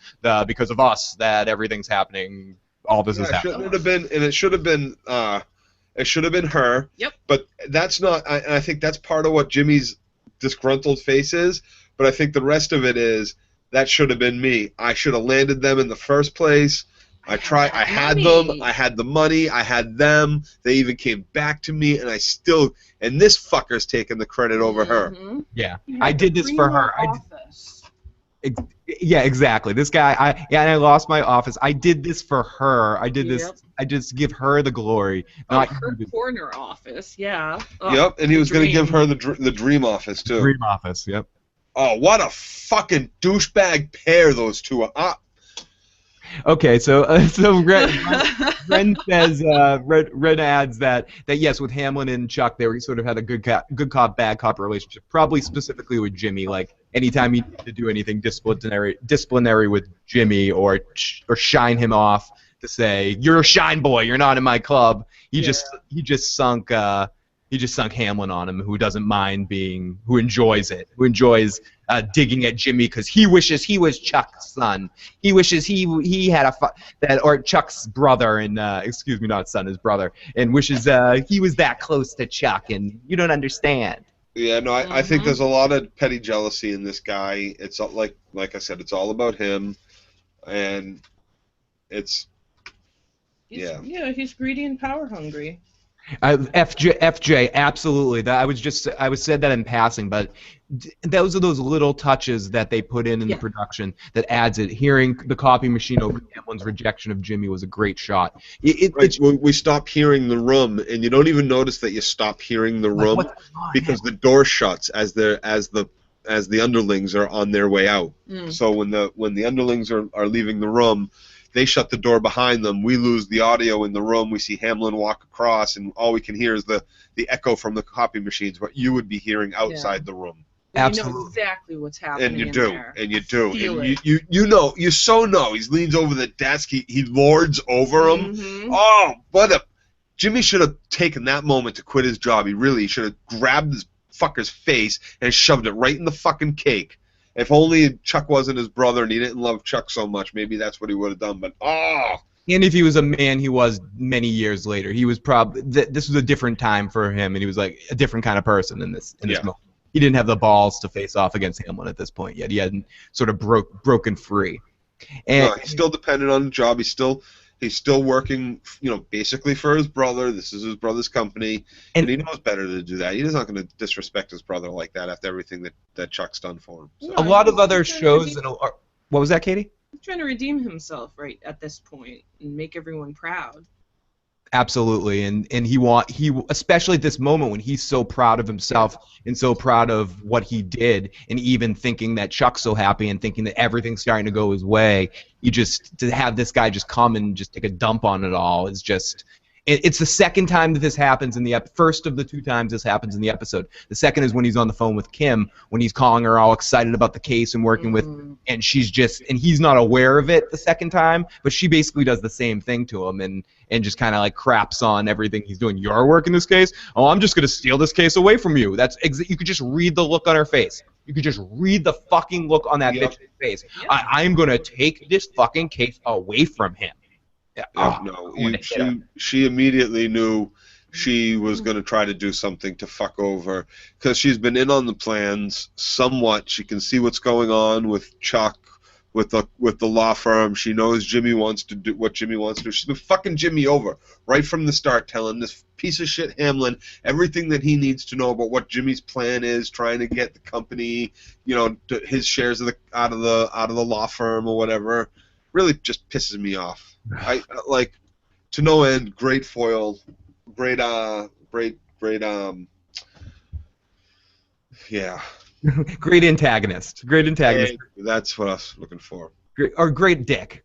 because of us that everything's happening. All this is happening. It should have been her. Yep. But that's not. I think that's part of what Jimmy's disgruntled face is. But I think the rest of it is that should have been me. I should have landed them in the first place. I had them. I had the money. I had them. They even came back to me, and and this fucker's taking the credit over her. Yeah, I did this for her. Yeah, exactly. This guy, I lost my office. I did this for her. I did this. I just give her the glory. Not her corner office. Yeah. Yep, and he was going to give her the dream office too. Dream office. Yep. Oh, what a fucking douchebag pair those two are. Okay, so Ren says Ren adds that yes, with Hamlin and Chuck, they sort of had a good cop bad cop relationship, probably specifically with Jimmy. Like anytime he needed to do anything disciplinary with Jimmy or shine him off to say you're a shine boy, you're not in my club. He just sunk Hamlin on him, who doesn't mind who enjoys digging at Jimmy because he wishes he was Chuck's son. He wishes he had or Chuck's brother, and excuse me, not son, his brother, and wishes he was that close to Chuck, and you don't understand. Yeah, no, I think there's a lot of petty jealousy in this guy. It's like I said, it's all about him, and he's he's greedy and power hungry. FJ, absolutely. I was said that in passing, but those are those little touches that they put in the production that adds it. Hearing the copy machine over Hamlin's rejection of Jimmy was a great shot. We stop hearing the room, and you don't even notice that you stop hearing the room because the door shuts as the underlings are on their way out. So when the underlings are leaving the room, they shut the door behind them. We lose the audio in the room. We see Hamlin walk across, and all we can hear is the echo from the copy machines, what you would be hearing outside the room. Absolutely. You know exactly what's happening. And you do. There. And you do. And you know. You so know. He leans over the desk. He lords over him. Oh, Jimmy should have taken that moment to quit his job. He should have grabbed this fucker's face and shoved it right in the fucking cake. If only Chuck wasn't his brother and he didn't love Chuck so much, maybe that's what he would have done. But and if he was a man, he was many years later. He was probably this was a different time for him, and he was like a different kind of person in this moment. He didn't have the balls to face off against Hamlin at this point yet. He hadn't sort of broken free. And he's still dependent on the job. He's still working, basically for his brother. This is his brother's company, and he knows better to do that. He's not going to disrespect his brother like that after everything that Chuck's done for him. So. A lot of other shows, what was that, Katie? He's trying to redeem himself right at this point and make everyone proud. Absolutely, and he especially at this moment when he's so proud of himself and so proud of what he did, and even thinking that Chuck's so happy and thinking that everything's starting to go his way. To have this guy just come and just take a dump on it all is just It's the second time that this happens in the first of the 2 times this happens in the episode. The second is when he's on the phone with Kim, when he's calling her all excited about the case and working with, and he's not aware of it the second time, but she basically does the same thing to him and just kind of like craps on everything he's doing. You're working this case? Oh, I'm just gonna steal this case away from you. You could just read the look on her face. You could just read the fucking look on that bitch's face. Yep. I'm gonna take this fucking case away from him. She immediately knew she was going to try to do something to fuck over, because she's been in on the plans somewhat. She can see what's going on with Chuck, with the law firm. She knows Jimmy wants to do what Jimmy wants to do. She's been fucking Jimmy over right from the start, telling this piece of shit Hamlin everything that he needs to know about what Jimmy's plan is, trying to get the company, his shares out of the law firm or whatever. Really just pisses me off. I like, to no end. Great foil, great yeah. Great antagonist. Hey, that's what I was looking for. Great dick.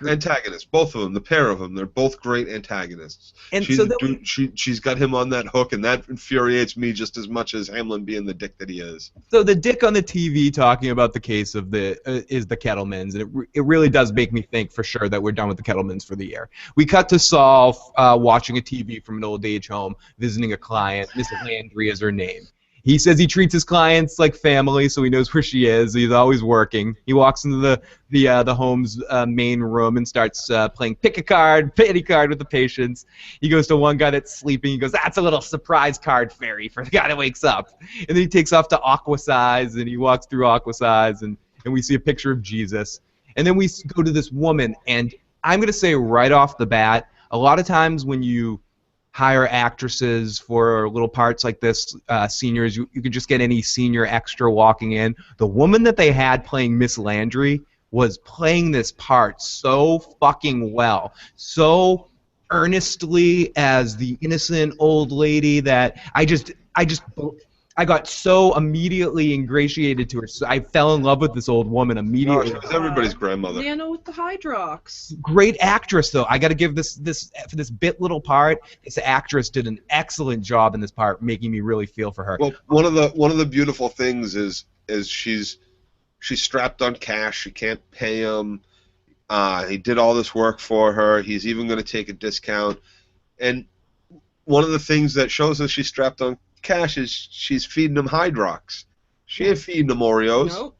Antagonist, both of them, the pair of them, they're both great antagonists. And she's got him on that hook, and that infuriates me just as much as Hamlin being the dick that he is. So the dick on the TV talking about the case of is the Kettlemans, and it really does make me think for sure that we're done with the Kettlemans for the year. We cut to Saul watching a TV from an old age home, visiting a client. Miss Landry is her name. He says he treats his clients like family, so he knows where she is. He's always working. He walks into the home's main room and starts playing pity card with the patients. He goes to one guy that's sleeping. He goes, "That's a little surprise card fairy for the guy that wakes up." And then he takes off to Aqua Size, and he walks through Aqua Size, and we see a picture of Jesus. And then we go to this woman, and I'm going to say right off the bat, a lot of times when you hire actresses for little parts like this, seniors, you could just get any senior extra walking in. The woman that they had playing Miss Landry was playing this part so fucking well, so earnestly as the innocent old lady that I got so immediately ingratiated to her. So I fell in love with this old woman immediately. She was everybody's grandmother. Nana with the Hydrox. Great actress, though. I got to give this for this bit little part. This actress did an excellent job in this part, making me really feel for her. Well, one of the beautiful things is she's strapped on cash. She can't pay him. He did all this work for her. He's even going to take a discount. And one of the things that shows us she's strapped on cash is she's feeding him Hydrox. She ain't feeding them Oreos. Nope.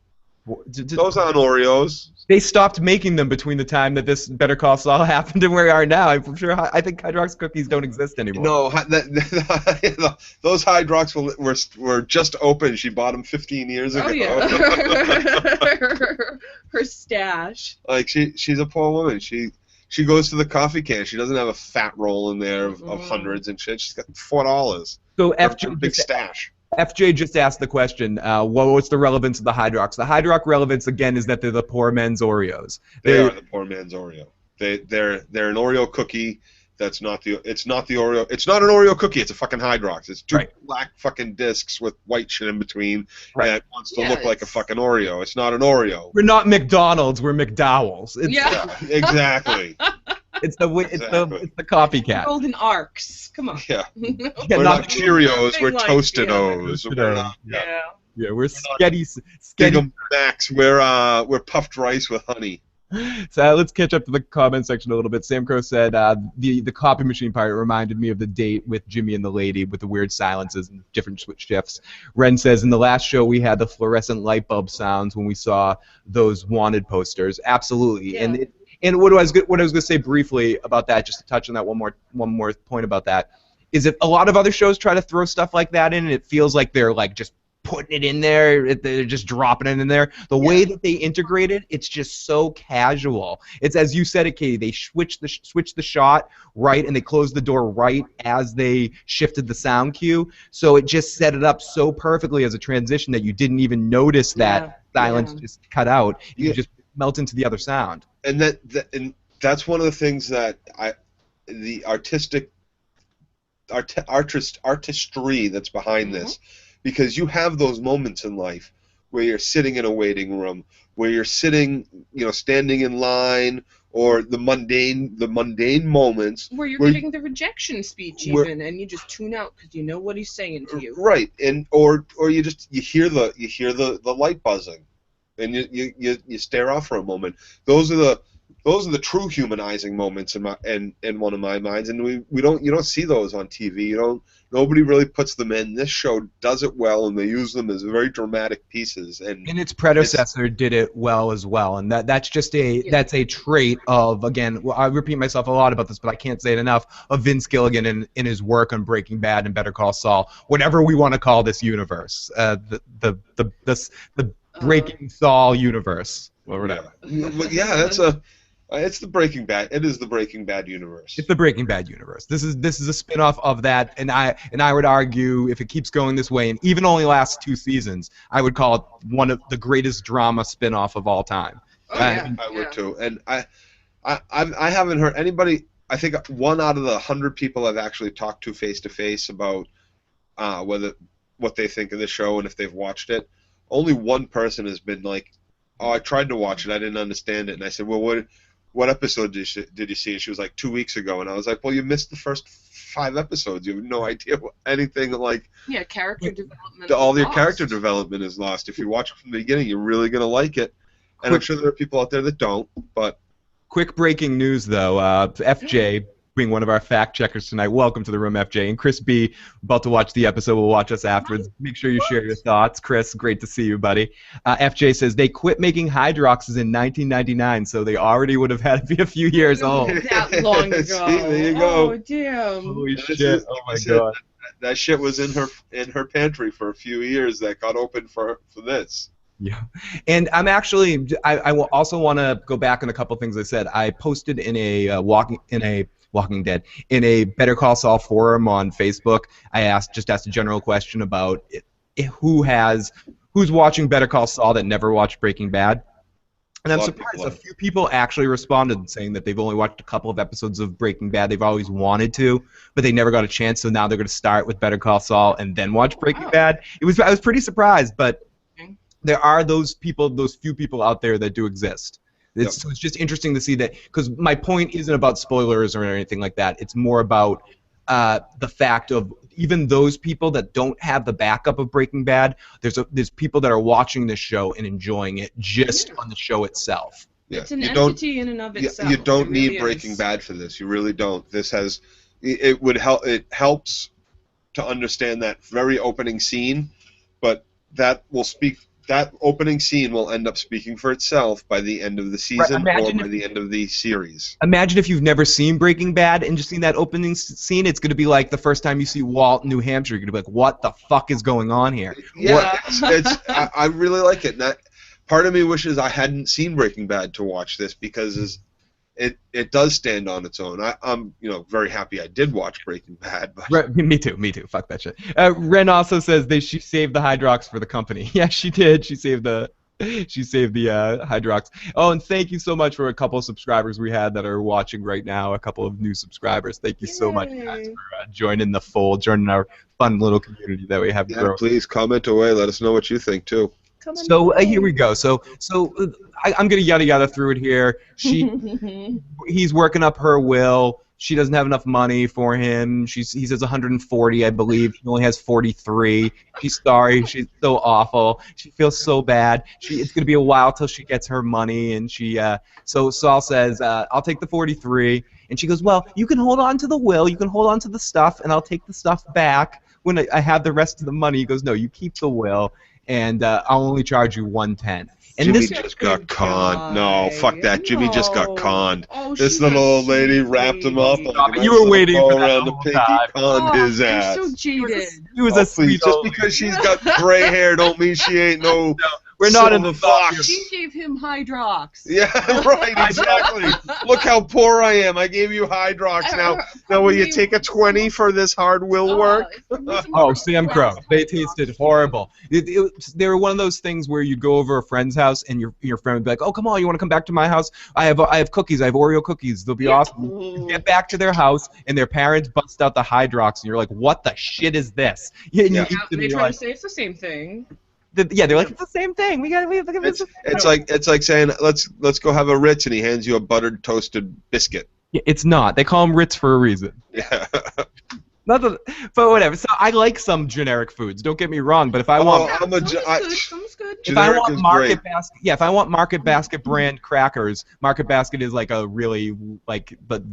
Those aren't Oreos. They stopped making them between the time that this Better Call Saul happened and where we are now. I'm sure. I think Hydrox cookies don't exist anymore. No, those Hydrox were just open. She bought them 15 years ago. Oh yeah. Her stash. Like she's a poor woman. She goes to the coffee can. She doesn't have a fat roll in there of hundreds and shit. She's got $4. So big stash. FJ just asked the question, what's the relevance of the Hydrox? The Hydrox relevance, again, is that they're the poor man's Oreos. They are the poor man's Oreo. They're an Oreo cookie. It's not the Oreo. It's not an Oreo cookie. It's a fucking Hydrox. It's two black fucking discs with white shit in between, and it wants to look like a fucking Oreo. It's not an Oreo. We're not McDonald's. We're McDowell's. Yeah, exactly. It's the copycat. Golden arcs. Come on. Yeah. We're not Cheerios. We're Tostitos. Yeah, we're Sketty Max. We're puffed rice with honey. So let's catch up to the comment section a little bit. Sam Crow said the copy machine part reminded me of the date with Jimmy and the lady with the weird silences and different switch shifts. Ren says in the last show we had the fluorescent light bulb sounds when we saw those wanted posters. Absolutely. Yeah. And what I was going to say briefly about that, just to touch on that one more point about that, is that a lot of other shows try to throw stuff like that in, and it feels like they're like just putting it in there, they're just dropping it in there. The way that they integrate it, it's just so casual. It's as you said it, Katie. They switch the shot right, and they closed the door right as they shifted the sound cue. So it just set it up so perfectly as a transition that you didn't even notice that silence just cut out. You just melt into the other sound. And that's one of the things that the artistry that's behind this. Because you have those moments in life where you're sitting in a waiting room, where you're sitting, standing in line, or the mundane moments where you're getting the rejection speech even, and you just tune out because you know what he's saying to you. Right, and or you hear the light buzzing, and you stare off for a moment. Those are the true humanizing moments in one of my minds, and you don't see those on TV. Nobody really puts them in. This show does it well, and they use them as very dramatic pieces. And its predecessor did it well as well, and that's just that's a trait of, again, I repeat myself a lot about this, but I can't say it enough, of Vince Gilligan in his work on Breaking Bad and Better Call Saul, whatever we want to call this universe, the Breaking Saul universe, or whatever. Yeah, it's the Breaking Bad. It is the Breaking Bad universe. It's the Breaking Bad universe. This is a spin-off of that, and I would argue, if it keeps going this way, and even only lasts 2 seasons, I would call it one of the greatest drama spin-off of all time. I would too. And I haven't heard anybody. I think 1 out of the 100 people I've actually talked to face-to-face about what they think of the show and if they've watched it. Only one person has been like, "Oh, I tried to watch it. I didn't understand it." And I said, "Well, what episode did you see?" And she was like, 2 weeks ago. And I was like, "Well, you missed the first 5 episodes. You have no idea anything like." Yeah, character development. All your character development is lost. If you watch it from the beginning, you're really gonna like it. And I'm sure there are people out there that don't. But quick breaking news, though. FJ, being one of our fact checkers tonight, welcome to the room, FJ. And Chris B, about to watch the episode, will watch us afterwards. Make sure you share your thoughts. Chris, great to see you, buddy. FJ says they quit making Hydroxes in 1999, so they already would have had to be a few years old. That long ago. See, there you go. Oh, damn. Holy shit! Oh my god. That shit was in her pantry for a few years. That got opened for this. Yeah, and I'm actually I will also want to go back on a couple things I said. I posted in a Walking Dead in a Better Call Saul forum on Facebook. I asked a general question about who's watching Better Call Saul that never watched Breaking Bad. And I'm surprised a few people actually responded saying that they've only watched a couple of episodes of Breaking Bad. They've always wanted to, but they never got a chance. So now they're going to start with Better Call Saul and then watch Breaking Bad. I was pretty surprised, but there are those few people out there that do exist. So it's just interesting to see that, because my point isn't about spoilers or anything like that. It's more about the fact of even those people that don't have the backup of Breaking Bad, there's people that are watching this show and enjoying it just on the show itself. Yeah. It's an entity in and of itself. You don't need Breaking Bad for this. You really don't. It helps to understand that very opening scene, but that opening scene will end up speaking for itself by the end of the season or by the end of the series. Imagine if you've never seen Breaking Bad and just seen that opening scene. It's going to be like the first time you see Walt, New Hampshire. You're going to be like, what the fuck is going on here? Yeah, I really like it. And part of me wishes I hadn't seen Breaking Bad to watch this, because it does stand on its own. I'm very happy I did watch Breaking Bad. But. Me too. Fuck that shit. Ren also says she saved the Hydrox for the company. Yeah, she did. She saved the Hydrox. Oh, and thank you so much for a couple of subscribers we had that are watching right now. A couple of new subscribers. Thank you so much, guys, for joining the fold, joining our fun little community that we have. Yeah, please comment away. Let us know what you think too. So here we go. So I'm gonna yada through it here. He's working up her will. She doesn't have enough money for him. He says 140, I believe. She only has 43. She's sorry. She's so awful. She feels so bad. It's gonna be a while till she gets her money, and so Saul says, "I'll take the 43." And she goes, "Well, you can hold on to the will. You can hold on to the stuff, and I'll take the stuff back when I have the rest of the money." He goes, "No, you keep the will. And I'll only charge you 110. And Jimmy just got conned. No, fuck that. Jimmy just got conned. This little old lady wrapped him up. You were waiting for that around the pinky, conned his ass. So jaded. He was a sweet. Just because she's got gray hair don't mean she ain't no. We're not in the fox. She gave him Hydrox. Yeah, right, exactly. Look how poor I am. I gave you Hydrox. Now will you take a 20 for this hard will work? Oh, Sam Crow. They tasted horrible. They were one of those things where you'd go over a friend's house and your friend would be like, "Oh, come on, you want to come back to my house? I have cookies. I have Oreo cookies. They'll be awesome." You get back to their house and their parents bust out the Hydrox and you're like, "What the shit is this?" They try to say it's the same thing. Yeah, they're like, it's the same thing. We look at this. It's like saying let's go have a Ritz, and he hands you a buttered toasted biscuit. Yeah, it's not. They call them Ritz for a reason. Yeah. Not the, but whatever. So I like some generic foods. Don't get me wrong. But if I want, Sounds good. if I want Market Basket, yeah, if I want Market Basket brand crackers, Market Basket is like a really like the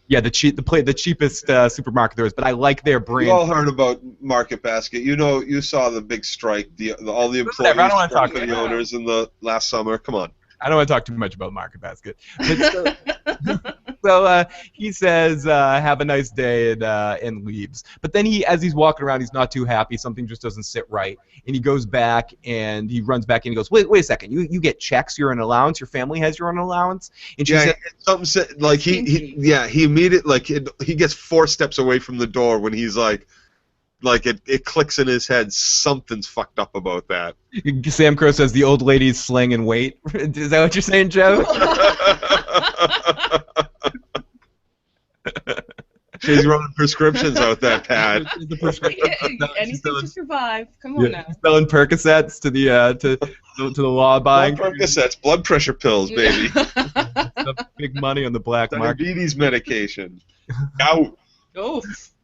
yeah, the cheapest supermarket there is. But I like their brand. You all heard about Market Basket. You saw the big strike. All the employees, I don't want to talk to the owners in the last summer. Come on. I don't want to talk too much about Market Basket. But so he says, "Have a nice day," and leaves. But then as he's walking around, he's not too happy. Something just doesn't sit right, and he goes back and he runs back and he goes, "Wait a second! You get checks? You're an allowance? Your family has your own allowance?" And she said, something like he immediately he gets 4 steps away from the door when he's like it clicks in his head. Something's fucked up about that. Sam Crow says the old lady's slinging weight. Is that what you're saying, Joe? She's running prescriptions out that pad. Anything to survive. Come on now. She's selling Percocets to the law buying. Percocets, blood pressure pills, baby. Big money on the black market. Diabetes medication. Gout.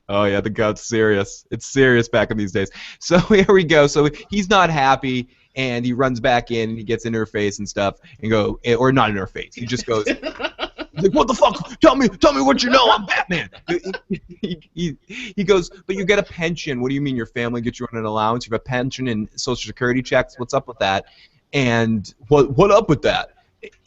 Oh yeah, the gout's serious. It's serious back in these days. So here we go. So he's not happy, and he runs back in, and he gets in her face and stuff, or not in her face. He just goes, like, "What the fuck? Tell me what you know. I'm Batman." He goes, "But you get a pension. What do you mean your family gets you on an allowance? You have a pension and Social Security checks. What's up with that? And what up with that?"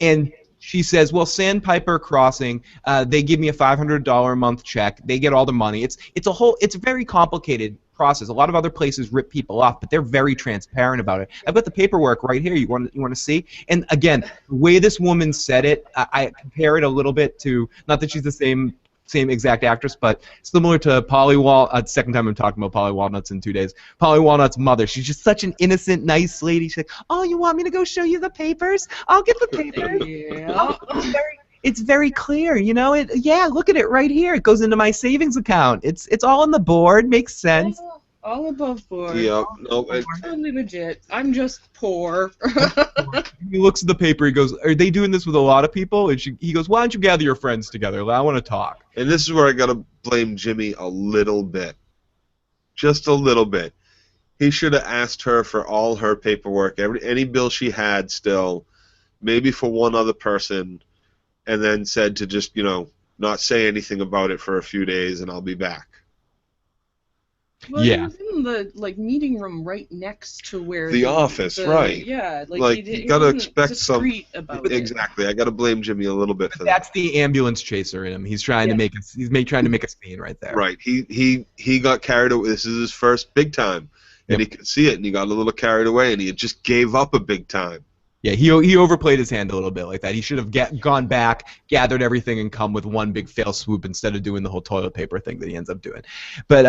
And she says, "Well, Sandpiper Crossing, they give me a $500 a month check. They get all the money. It's a very complicated process. A lot of other places rip people off, but they're very transparent about it. I've got the paperwork right here. You want to see?" And again, the way this woman said it, I compare it a little bit to, not that she's the same exact actress, but similar to Polly second time I'm talking about Polly Walnut's in 2 days. Polly Walnut's mother. She's just such an innocent, nice lady. She's like, "Oh, you want me to go show you the papers? I'll get the papers." Yeah. It's very clear, you know. Yeah, look at it right here. It goes into my savings account. It's all on the board. Makes sense. All above board. Yeah, no, Totally legit. I'm just poor. He looks at the paper. He goes, "Are they doing this with a lot of people?" And he goes, "Why don't you gather your friends together? I want to talk." And this is where I gotta blame Jimmy a little bit, just a little bit. He should have asked her for all her paperwork, any bill she had still, maybe for one other person, and then said to just not say anything about it for a few days, and I'll be back. Well, he was in the meeting room right next to where the office, right? Yeah, you gotta expect some. Exactly. I gotta blame Jimmy a little bit for that. That's the ambulance chaser in him. He's trying to make a scene right there. Right. He got carried away. This is his first big time, and he could see it, and he got a little carried away, and he just gave up a big time. Yeah, he overplayed his hand a little bit like that. He should have gone back, gathered everything, and come with one big fail swoop instead of doing the whole toilet paper thing that he ends up doing. But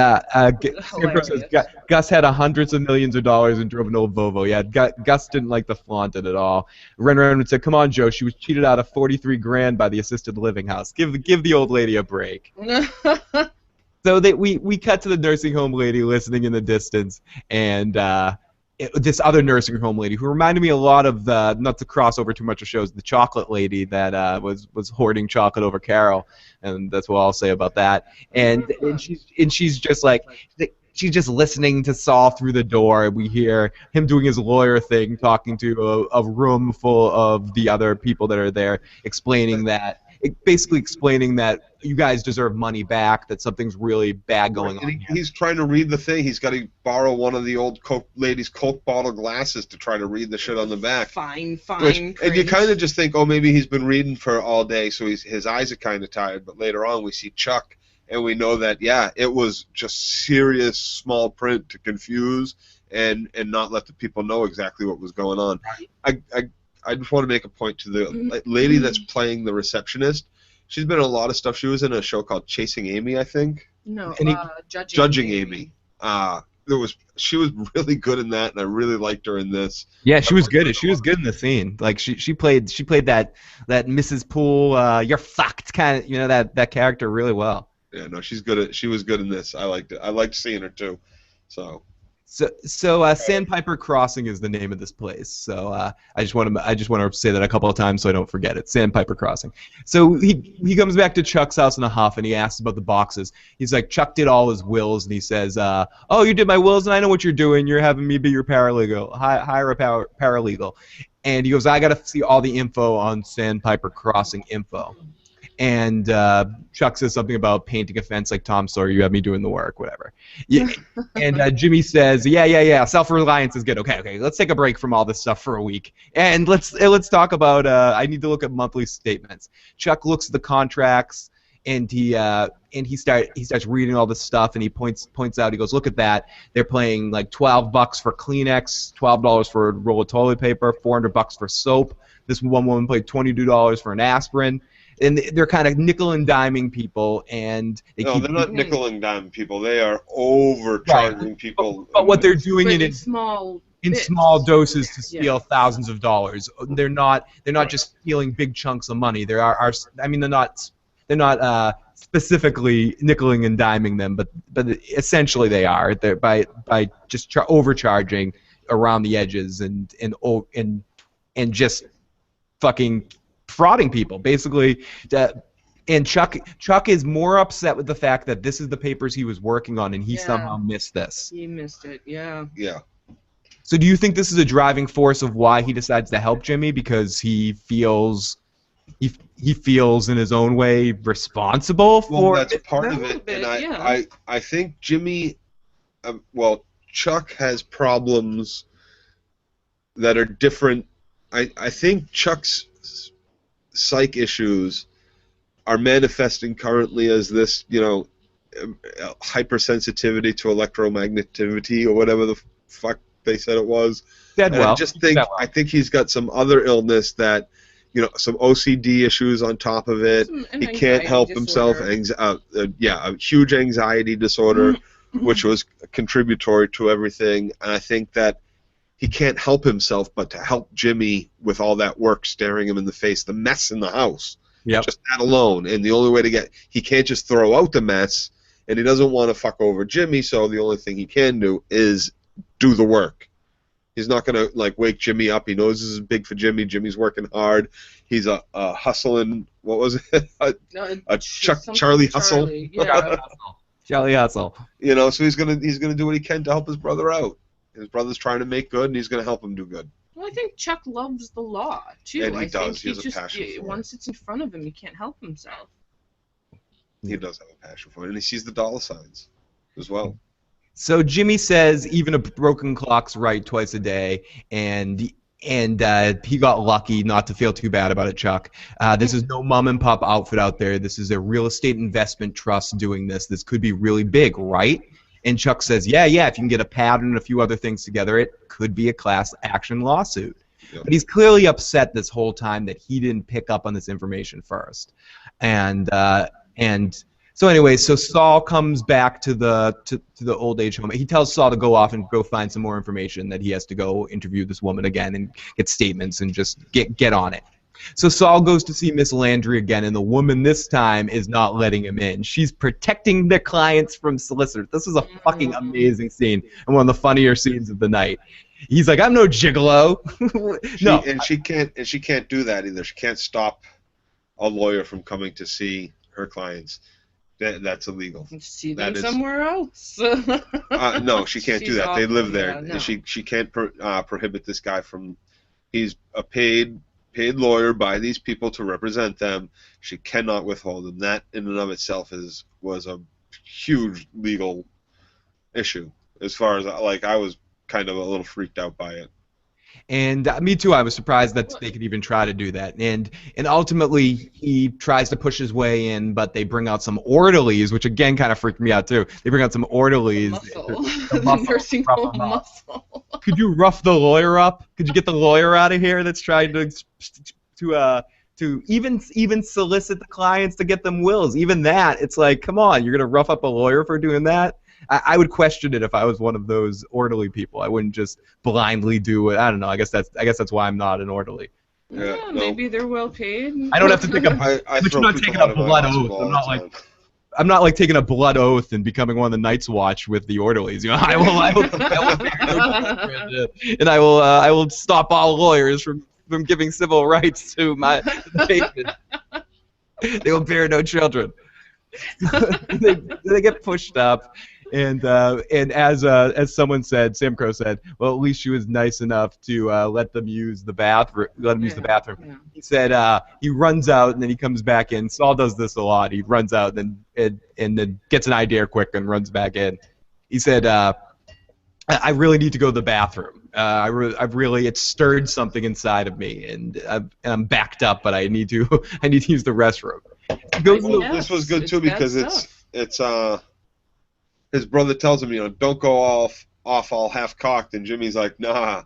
says, Gus had hundreds of millions of dollars and drove an old Volvo. Yeah, Gus didn't like to flaunt it at all. Ren said, "Come on, Joe. She was cheated out of 43 grand by the assisted living house. Give the old lady a break." So we cut to the nursing home lady listening in the distance, and this other nursing home lady who reminded me a lot of not to cross over too much of shows, the chocolate lady that was hoarding chocolate over Carol, and that's what I'll say about that. And she's just like, she's just listening to Saul through the door. We hear him doing his lawyer thing, talking to a room full of the other people that are there, basically explaining that you guys deserve money back, that something's really bad going on. He's trying to read the thing. He's got to borrow one of the old lady's Coke bottle glasses to try to read the shit on the back. Fine. And you kind of just think, oh, maybe he's been reading for all day, so his eyes are kind of tired. But later on, we see Chuck, and we know that, it was just serious small print to confuse and not let the people know exactly what was going on. I just want to make a point to the lady that's playing the receptionist. She's been in a lot of stuff. She was in a show called Chasing Amy, I think. No, Judging Amy. She was really good in that, and I really liked her in this. Yeah, she was good. She was good in the scene. Like she played that Mrs. Poole, you're fucked kind of, that character really well. Yeah, no, she was good in this. I liked it. I liked seeing her too. So. So Sandpiper Crossing is the name of this place. So I just want to say that a couple of times so I don't forget it. Sandpiper Crossing. So he comes back to Chuck's house in a huff and he asks about the boxes. He's like, Chuck did all his wills and he says, oh, you did my wills and I know what you're doing. You're having me be your paralegal. Hire a paralegal. And he goes, I got to see all the info on Sandpiper Crossing info. And Chuck says something about painting a fence like Tom Sawyer. You have me doing the work, whatever. Yeah. And Jimmy says, yeah. Self-reliance is good. Okay. Let's take a break from all this stuff for a week, and let's talk about. I need to look at monthly statements. Chuck looks at the contracts, and he starts reading all this stuff, and he points out. He goes, look at that. They're paying like $12 for Kleenex, $12 for a roll of toilet paper, $400 for soap. This one woman paid $22 for an aspirin. And they're kind of nickel and diming people, and they're not nickel and diming people. They are overcharging people. But what they're doing in small doses to steal thousands of dollars. They're not just stealing big chunks of money. They're not specifically nickeling and diming them, but essentially they are. They're by just overcharging around the edges and just fucking frauding people, basically. And Chuck is more upset with the fact that this is the papers he was working on, and he somehow missed this. He missed it, yeah. Yeah. So do you think this is a driving force of why he decides to help Jimmy, because he feels in his own way responsible for? Well, that's part of it, and I think Jimmy, Chuck has problems that are different. I think Chuck's psych issues are manifesting currently as this, hypersensitivity to electromagnetivity or whatever the fuck they said it was. I think he's got some other illness that, some OCD issues on top of it. He can't help himself. A huge anxiety disorder, which was contributory to everything. And I think that he can't help himself but to help Jimmy with all that work staring him in the face, the mess in the house. Yep. Just that alone. And the only way he can't just throw out the mess, and he doesn't want to fuck over Jimmy, so the only thing he can do is do the work. He's not going to, wake Jimmy up. He knows this is big for Jimmy. Jimmy's working hard. He's a hustling, what was it? Charlie Hustle? Yeah. Charlie Hustle. So he's gonna do what he can to help his brother out. His brother's trying to make good, and he's going to help him do good. Well, I think Chuck loves the law, too. And he does. Think he has a passion for it. Once it's in front of him, he can't help himself. He does have a passion for it, and he sees the dollar signs as well. So Jimmy says even a broken clock's right twice a day, and he got lucky not to feel too bad about it, Chuck. This is no mom-and-pop outfit out there. This is a real estate investment trust doing this. This could be really big, right? And Chuck says, yeah, if you can get a pattern and a few other things together, it could be a class action lawsuit. Yep. But he's clearly upset this whole time that he didn't pick up on this information first. And so anyway, so Saul comes back to the old age home. He tells Saul to go off and go find some more information, that he has to go interview this woman again and get statements and just get on it. So Saul goes to see Miss Landry again, and the woman this time is not letting him in. She's protecting their clients from solicitors. This is a fucking amazing scene, and one of the funnier scenes of the night. He's like, "I'm no gigolo." She can't do that either. She can't stop a lawyer from coming to see her clients. That's illegal. See them somewhere else. No, she can't do that. They live there. Yeah, no. She can't prohibit this guy from. He's a paid lawyer by these people to represent them. She cannot withhold him. That in and of itself was a huge legal issue. As far as I was kind of a little freaked out by it. And me too. I was surprised that they could even try to do that. And ultimately, he tries to push his way in, but they bring out some orderlies, which again kind of freaked me out too. They bring out some orderlies. The nursing home muscle. Could you rough the lawyer up? Could you get the lawyer out of here that's trying to even solicit the clients to get them wills? Even that, it's like, come on, you're gonna rough up a lawyer for doing that? I would question it if I was one of those orderly people. I wouldn't just blindly do it. I don't know. I guess that's why I'm not an orderly. Yeah, maybe they're well paid. I don't have to take but you're not taking a blood oath. I'm not like taking a blood oath and becoming one of the Night's Watch with the orderlies. You know, I will and I will stop all lawyers from giving civil rights to the patient. They will bear no children. they get pushed up, and as someone said, Sam Crow said, well, at least she was nice enough to let them use the bathroom. Yeah. He said he runs out and then he comes back in. Saul does this a lot. He runs out and then gets an idea quick and runs back in. He said, I really need to go to the bathroom. I've really it stirred something inside of me, and I'm backed up, but I need to use the restroom. This was good too because it's his brother tells him, don't go off all half cocked, and Jimmy's like, nah,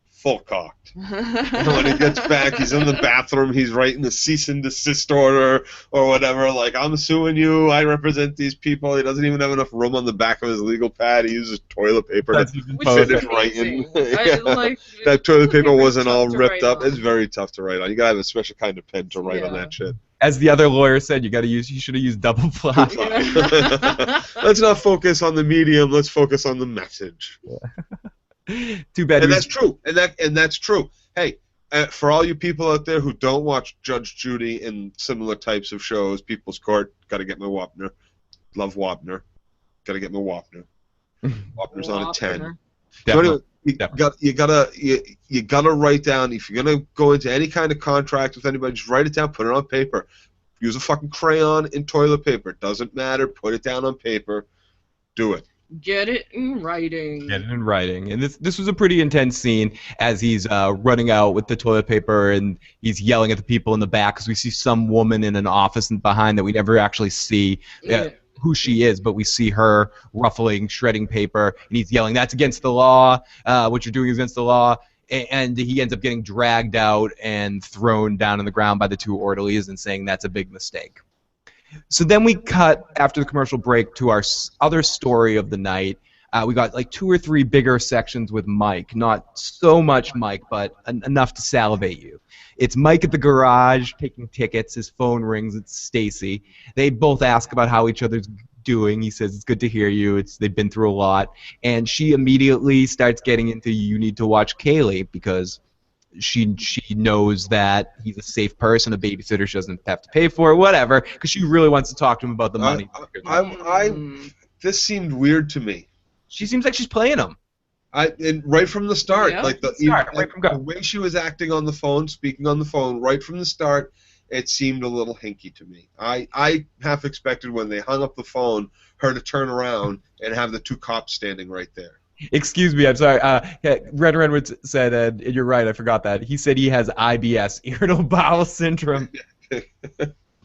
full cocked. And when he gets back, he's in the bathroom, he's writing the cease and desist order or whatever, like, I'm suing you, I represent these people. He doesn't even have enough room on the back of his legal pad. He uses toilet paper to finish writing. That toilet paper wasn't all ripped up. It's very tough to write on. You gotta have a special kind of pen to write on that shit. As the other lawyer said, you should have used double ply. Let's not focus on the medium. Let's focus on the message. Too bad. And that's true. And that's true. Hey, for all you people out there who don't watch Judge Judy and similar types of shows, People's Court, got to get my Wapner. Love Wapner. Got to get my Wapner. Wapner's on a 10. So anyway, you gotta write down, if you're gonna go into any kind of contract with anybody, just write it down, put it on paper. Use a fucking crayon and toilet paper. Doesn't matter. Put it down on paper. Do it. Get it in writing. Get it in writing. And this was a pretty intense scene as he's running out with the toilet paper and he's yelling at the people in the back because we see some woman in an office behind that we never actually see. Who she is, but we see her ruffling, shredding paper, and he's yelling, "That's against the law. What you're doing is against the law." And he ends up getting dragged out and thrown down on the ground by the two orderlies and saying that's a big mistake. So then we cut after the commercial break to our other story of the night. We got like 2 or 3 bigger sections with Mike. Not so much Mike, but enough to salivate you. It's Mike at the garage taking tickets. His phone rings. It's Stacy. They both ask about how each other's doing. He says, it's good to hear you. They've been through a lot. And she immediately starts getting into, you need to watch Kaylee because she knows that he's a safe person, a babysitter she doesn't have to pay for, whatever, because she really wants to talk to him about the money. This seemed weird to me. She seems like she's playing him. And right from the start, Yeah. like the way she was acting on the phone, speaking on the phone, right from the start, it seemed a little hinky to me. I half expected when they hung up the phone, her to turn around and have the 2 cops standing right there. Excuse me, I'm sorry. Red Redwood said, and you're right, I forgot that. He said he has IBS, irritable bowel syndrome.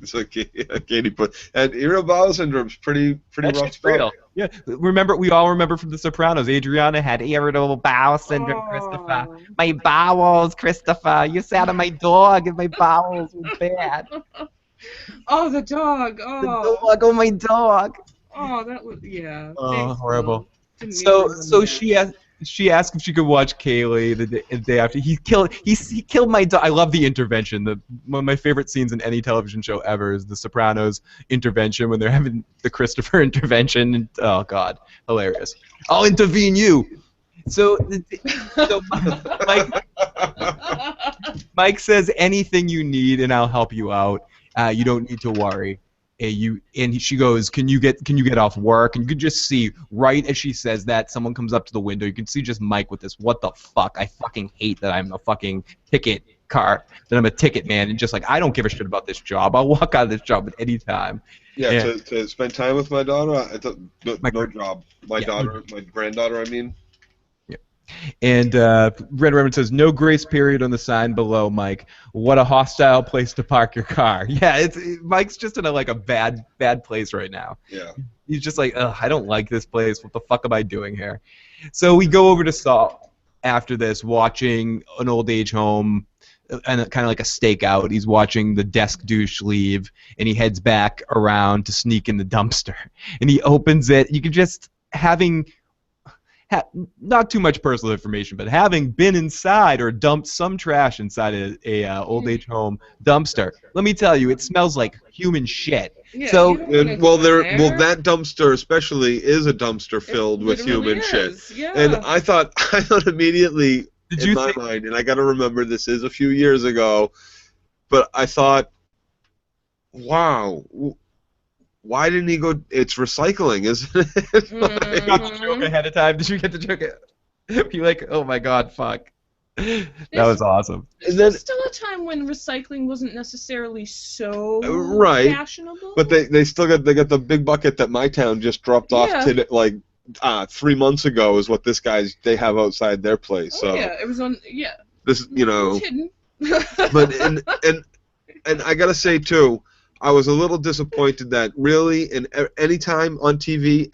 It's like Katie put, and irritable bowel syndrome's pretty rough stuff. Real. Yeah, we all remember from The Sopranos. Adriana had irritable bowel syndrome. Christopher, my bowels, Christopher. You sat on my dog, and my bowels were bad. Oh, the dog. Oh, the dog. Oh, my dog. Oh, that was Oh, Thanks, horrible. Didn't So she asked if she could watch Kaylee the day after. He killed my dog. I love the intervention. One of my favorite scenes in any television show ever is The Sopranos intervention when they're having the Christopher intervention. And, oh God, hilarious! I'll intervene you. So Mike says anything you need and I'll help you out. You don't need to worry. She goes, can you get off work? And you can just see right as she says that, someone comes up to the window. You can see just Mike with this, what the fuck? I fucking hate that I'm a fucking ticket car, that I'm a ticket man, and just like, I don't give a shit about this job. I'll walk out of this job at any time. Yeah, to spend time with my daughter. No job. My granddaughter. I mean. And Red Redmond says, no grace period on the sign below, Mike. What a hostile place to park your car. Yeah, Mike's just in a bad place right now. Yeah. He's just like, ugh, I don't like this place. What the fuck am I doing here? So we go over to Saul after this, watching an old age home and kind of like a stakeout. He's watching the desk douche leave, and he heads back around to sneak in the dumpster. And he opens it. You can just, having not too much personal information, but having been inside or dumped some trash inside a old age home dumpster, let me tell you, it smells like human shit. Yeah, So, you don't wanna go there. that dumpster especially is a dumpster filled with literally human shit. is, yeah. And I thought immediately Did in you my think- mind, and I got to remember this is a few years ago, but I thought, wow, why didn't he go? It's recycling, isn't it? you got the joke ahead of time. Did you get the joke? You're like, oh my god, fuck. That was awesome. There's And then- still a time when recycling wasn't necessarily so Right. fashionable. But they still got the big bucket that my town just dropped off Yeah. today, like 3 months ago is what they have outside their place. Oh, So yeah, it was on. Yeah, this, it was hidden. but and I gotta say too, I was a little disappointed that really every time on TV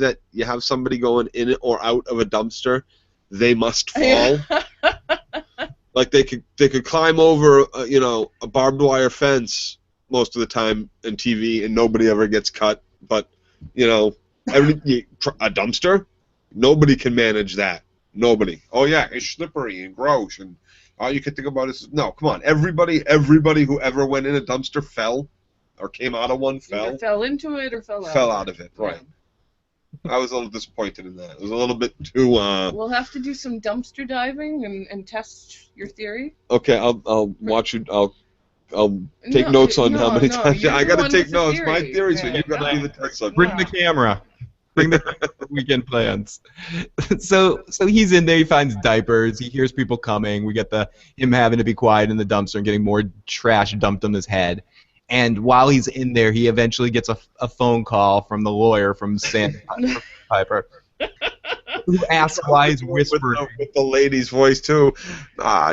that you have somebody going in or out of a dumpster, they must fall. Like they could climb over a barbed wire fence most of the time in TV and nobody ever gets cut. But a dumpster, nobody can manage that. Nobody. Oh yeah, it's slippery and gross, and all you can think about is no. Come on, everybody who ever went in a dumpster fell, or came out of one Either fell into it or fell out. of it. Right. I was a little disappointed in that. It was a little bit too. We'll have to do some dumpster diving and test your theory. Okay, I'll watch you. I'll take notes on how many times. you're I the gotta one take with the notes. My theory. theory, so Yeah, you gotta do the no. test subject. Bring the camera. Bring the weekend plans. So he's in there. He finds diapers. He hears people coming. We get him having to be quiet in the dumpster and getting more trash dumped on his head. And while he's in there, he eventually gets a phone call from the lawyer from Sandpiper, who asks why he's whispering. With the lady's voice too.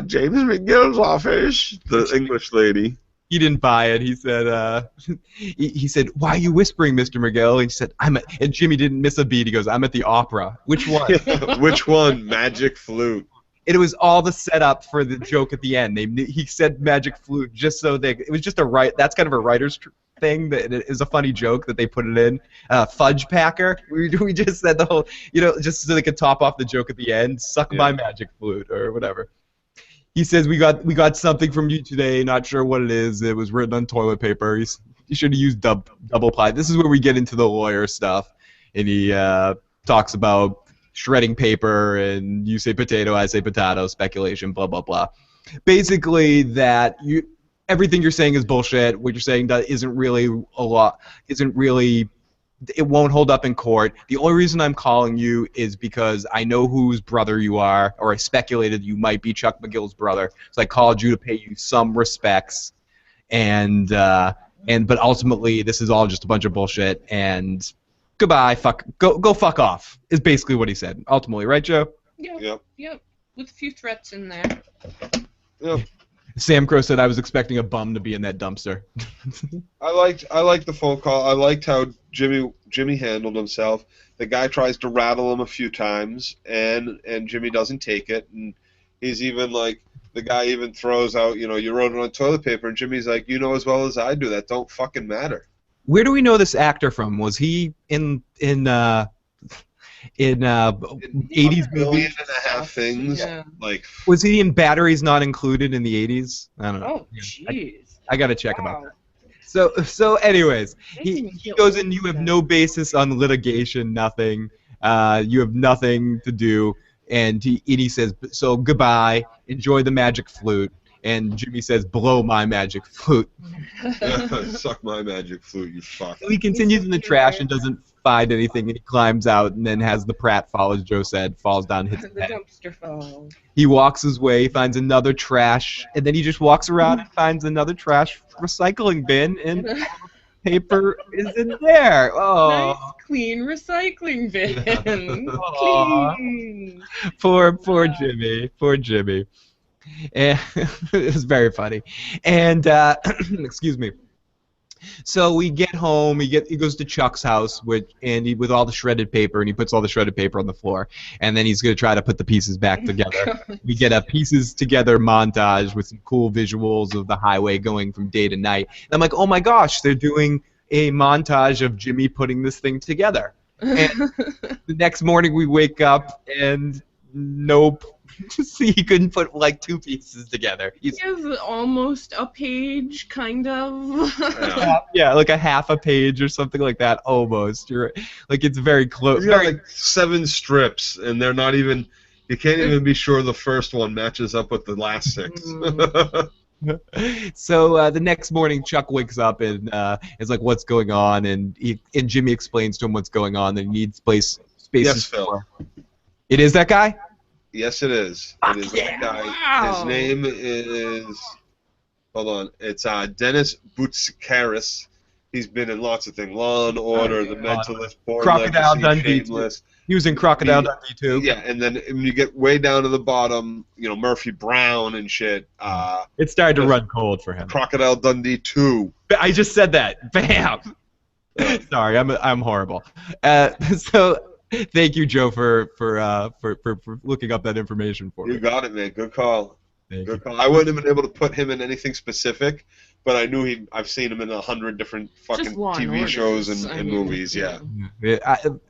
James McGill's office. The English lady. He didn't buy it. He said, he said, "Why are you whispering, Mr. McGill?" And he said, and Jimmy didn't miss a beat. He goes, "I'm at the opera." Which one? Which one? Magic flute. It was all the setup for the joke at the end. He said magic flute just so it was just that's kind of a writer's thing, that it is a funny joke that they put it in. Fudge packer. We just said the whole, just so they could top off the joke at the end. Suck my magic flute or whatever. He says, we got something from you today. Not sure what it is. It was written on toilet paper. You should have used double ply. This is where we get into the lawyer stuff, and he talks about shredding paper, and you say potato, I say potato, speculation, blah blah blah. Basically, everything you're saying is bullshit. What you're saying isn't really it won't hold up in court. The only reason I'm calling you is because I know whose brother you are, or I speculated you might be Chuck McGill's brother. So I called you to pay you some respects, but ultimately this is all just a bunch of bullshit. And goodbye, go fuck off is basically what he said. Ultimately, right, Joe? Yep. With a few threats in there. Yep. Sam Crow said I was expecting a bum to be in that dumpster. I liked the phone call. I liked how Jimmy handled himself. The guy tries to rattle him a few times, and Jimmy doesn't take it. And he's even like, the guy even throws out, you wrote it on toilet paper, and Jimmy's like, you know as well as I do, that don't fucking matter. Where do we know this actor from? Was he in 80s movies? $1.5 things. Yeah. Like, Was he in Batteries Not Included in the 80s? I don't know. Oh, jeez. I gotta check about that. So anyways, he goes in, you have no basis on litigation, nothing. You have nothing to do, and he says, so goodbye, enjoy the magic flute. And Jimmy says, blow my magic flute. suck my magic flute, you fuck. So he continues in the trash and doesn't find anything, and he climbs out and then has the Pratt fall, as Joe said, falls down, hits his The head. dumpster falls. He walks his way, he finds another trash, and then he just walks around and finds another trash recycling bin, and paper is in there. Oh, Nice, clean recycling bin. Aw. Clean. poor Jimmy, poor Jimmy. And it was very funny. And excuse me. So we get home. He goes to Chuck's house with all the shredded paper, and he puts all the shredded paper on the floor. And then he's gonna try to put the pieces back together. We get a pieces together montage with some cool visuals of the highway going from day to night. And I'm like, oh my gosh, they're doing a montage of Jimmy putting this thing together. And the next morning we wake up and nope. See, he couldn't put like two pieces together. He has almost a page, kind of. Yeah, like a half a page or something like that, almost. You're like, it's very close. He's got like 7 strips, and they're not even. You can't even be sure the first one matches up with the last 6. So the next morning, Chuck wakes up and is like, "What's going on?" And Jimmy explains to him what's going on. That he needs spaces. Yes, Phil. It is that guy. Yes, it is. It is that guy. Wow. His name is. Hold on. It's Dennis Boutsikaris. He's been in lots of things. Law and Order, The Mentalist, Born Crocodile Legacy, Dundee. Shameless. He was in Crocodile Dundee too. Yeah, and then when you get way down to the bottom, Murphy Brown and shit. It started to run cold for him. Crocodile Dundee 2. I just said that. Bam. Sorry, I'm horrible. So thank you, Joe, for looking up that information for me. You got it, man. Good call. Thank Good call. I wouldn't have been able to put him in anything specific, but I knew I've seen him in 100 different fucking TV shows and movies. Yeah.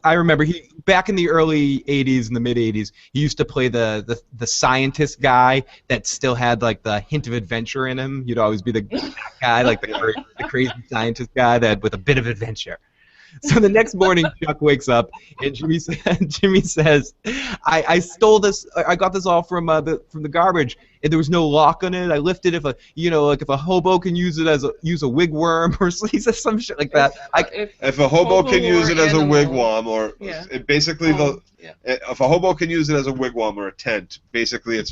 I remember he back in the early '80s and the mid '80s. He used to play the scientist guy that still had like the hint of adventure in him. He'd always be the guy, like the crazy scientist guy that with a bit of adventure. So the next morning, Chuck wakes up and Jimmy says, "I stole this. I got this all from the garbage, and there was no lock on it. I lifted if a hobo can use it use a wigworm or he says some shit like that. If a hobo can use it as a wigwam basically if a hobo can use it as a wigwam or a tent, basically it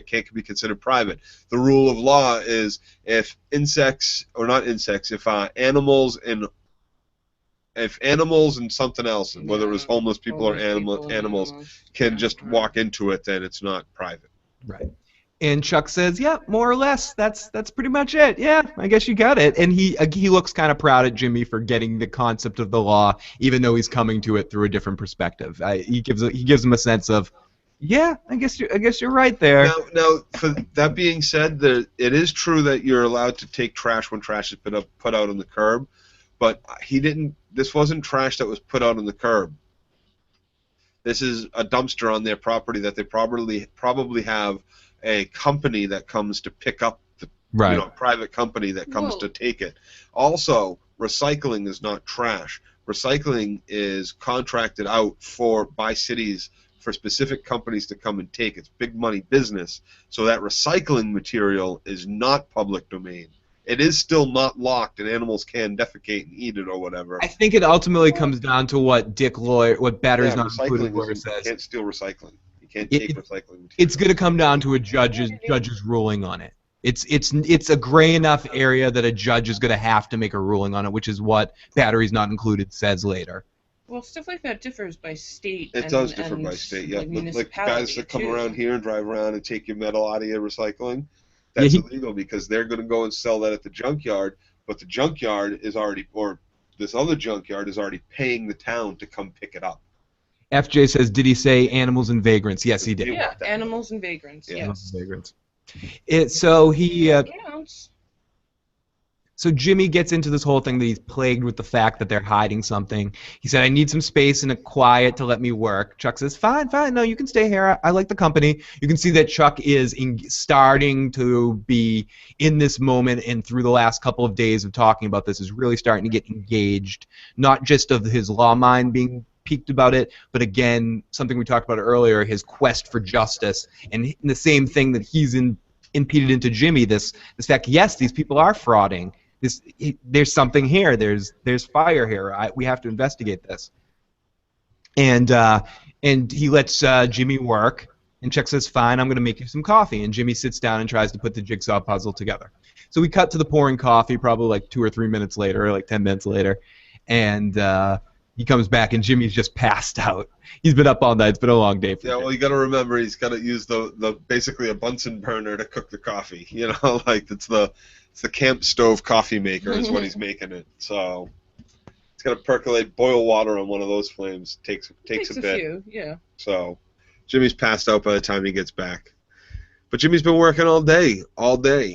can't be considered private. The rule of law is if animals and something else, whether it was homeless people or animals, can just walk into it, then it's not private. Right. And Chuck says, "Yeah, more or less. That's pretty much it. Yeah, I guess you got it." And he looks kind of proud at Jimmy for getting the concept of the law, even though he's coming to it through a different perspective. He gives him a sense of, yeah, I guess you're right there. Now, for that being said, it is true that you're allowed to take trash when trash has been put out on the curb. But this wasn't trash that was put out on the curb. This is a dumpster on their property that they probably have a company that comes to pick up private company that comes to take it. Also, recycling is not trash. Recycling is contracted out by cities for specific companies to come and take. It's big money business. So that recycling material is not public domain. It is still not locked, and animals can defecate and eat it or whatever. I think it ultimately comes down to what Battery's Not Included lawyer says. You can't steal recycling. You can't take recycling material. It's going to come down to a judge's ruling on it. It's a gray enough area that a judge is going to have to make a ruling on it, which is what Battery's Not Included says later. Well, stuff like that differs by state. It does differ by state, yeah. Like guys that come around here and drive around and take your metal out of your recycling. That's illegal because they're going to go and sell that at the junkyard, but the junkyard is already, or this other junkyard is already paying the town to come pick it up. FJ says, did he say animals and vagrants? Yes, he did. Yeah, animals and vagrants, yes. Animals and vagrants. So he... So Jimmy gets into this whole thing that he's plagued with the fact that they're hiding something. He said, I need some space and a quiet to let me work. Chuck says, fine, no, you can stay here. I like the company. You can see that Chuck is starting to be in this moment, and through the last couple of days of talking about this is really starting to get engaged, not just of his law mind being piqued about it, but again, something we talked about earlier, his quest for justice, and the same thing that he's impeded into Jimmy, this fact, yes, these people are frauding. There's something here. There's fire here. We have to investigate this. And he lets Jimmy work. And Chuck says, "Fine, I'm going to make you some coffee." And Jimmy sits down and tries to put the jigsaw puzzle together. So we cut to the pouring coffee, probably like 2 or 3 minutes later, or like 10 minutes later, and he comes back and Jimmy's just passed out. He's been up all night. It's been a long day for him. Yeah, well, you got to remember he's got to use the basically a Bunsen burner to cook the coffee. You know, like it's the camp stove coffee maker is what he's making it. So it's got to percolate, boil water on one of those flames. Takes a bit. Few, yeah. So Jimmy's passed out by the time he gets back. But Jimmy's been working all day. All night.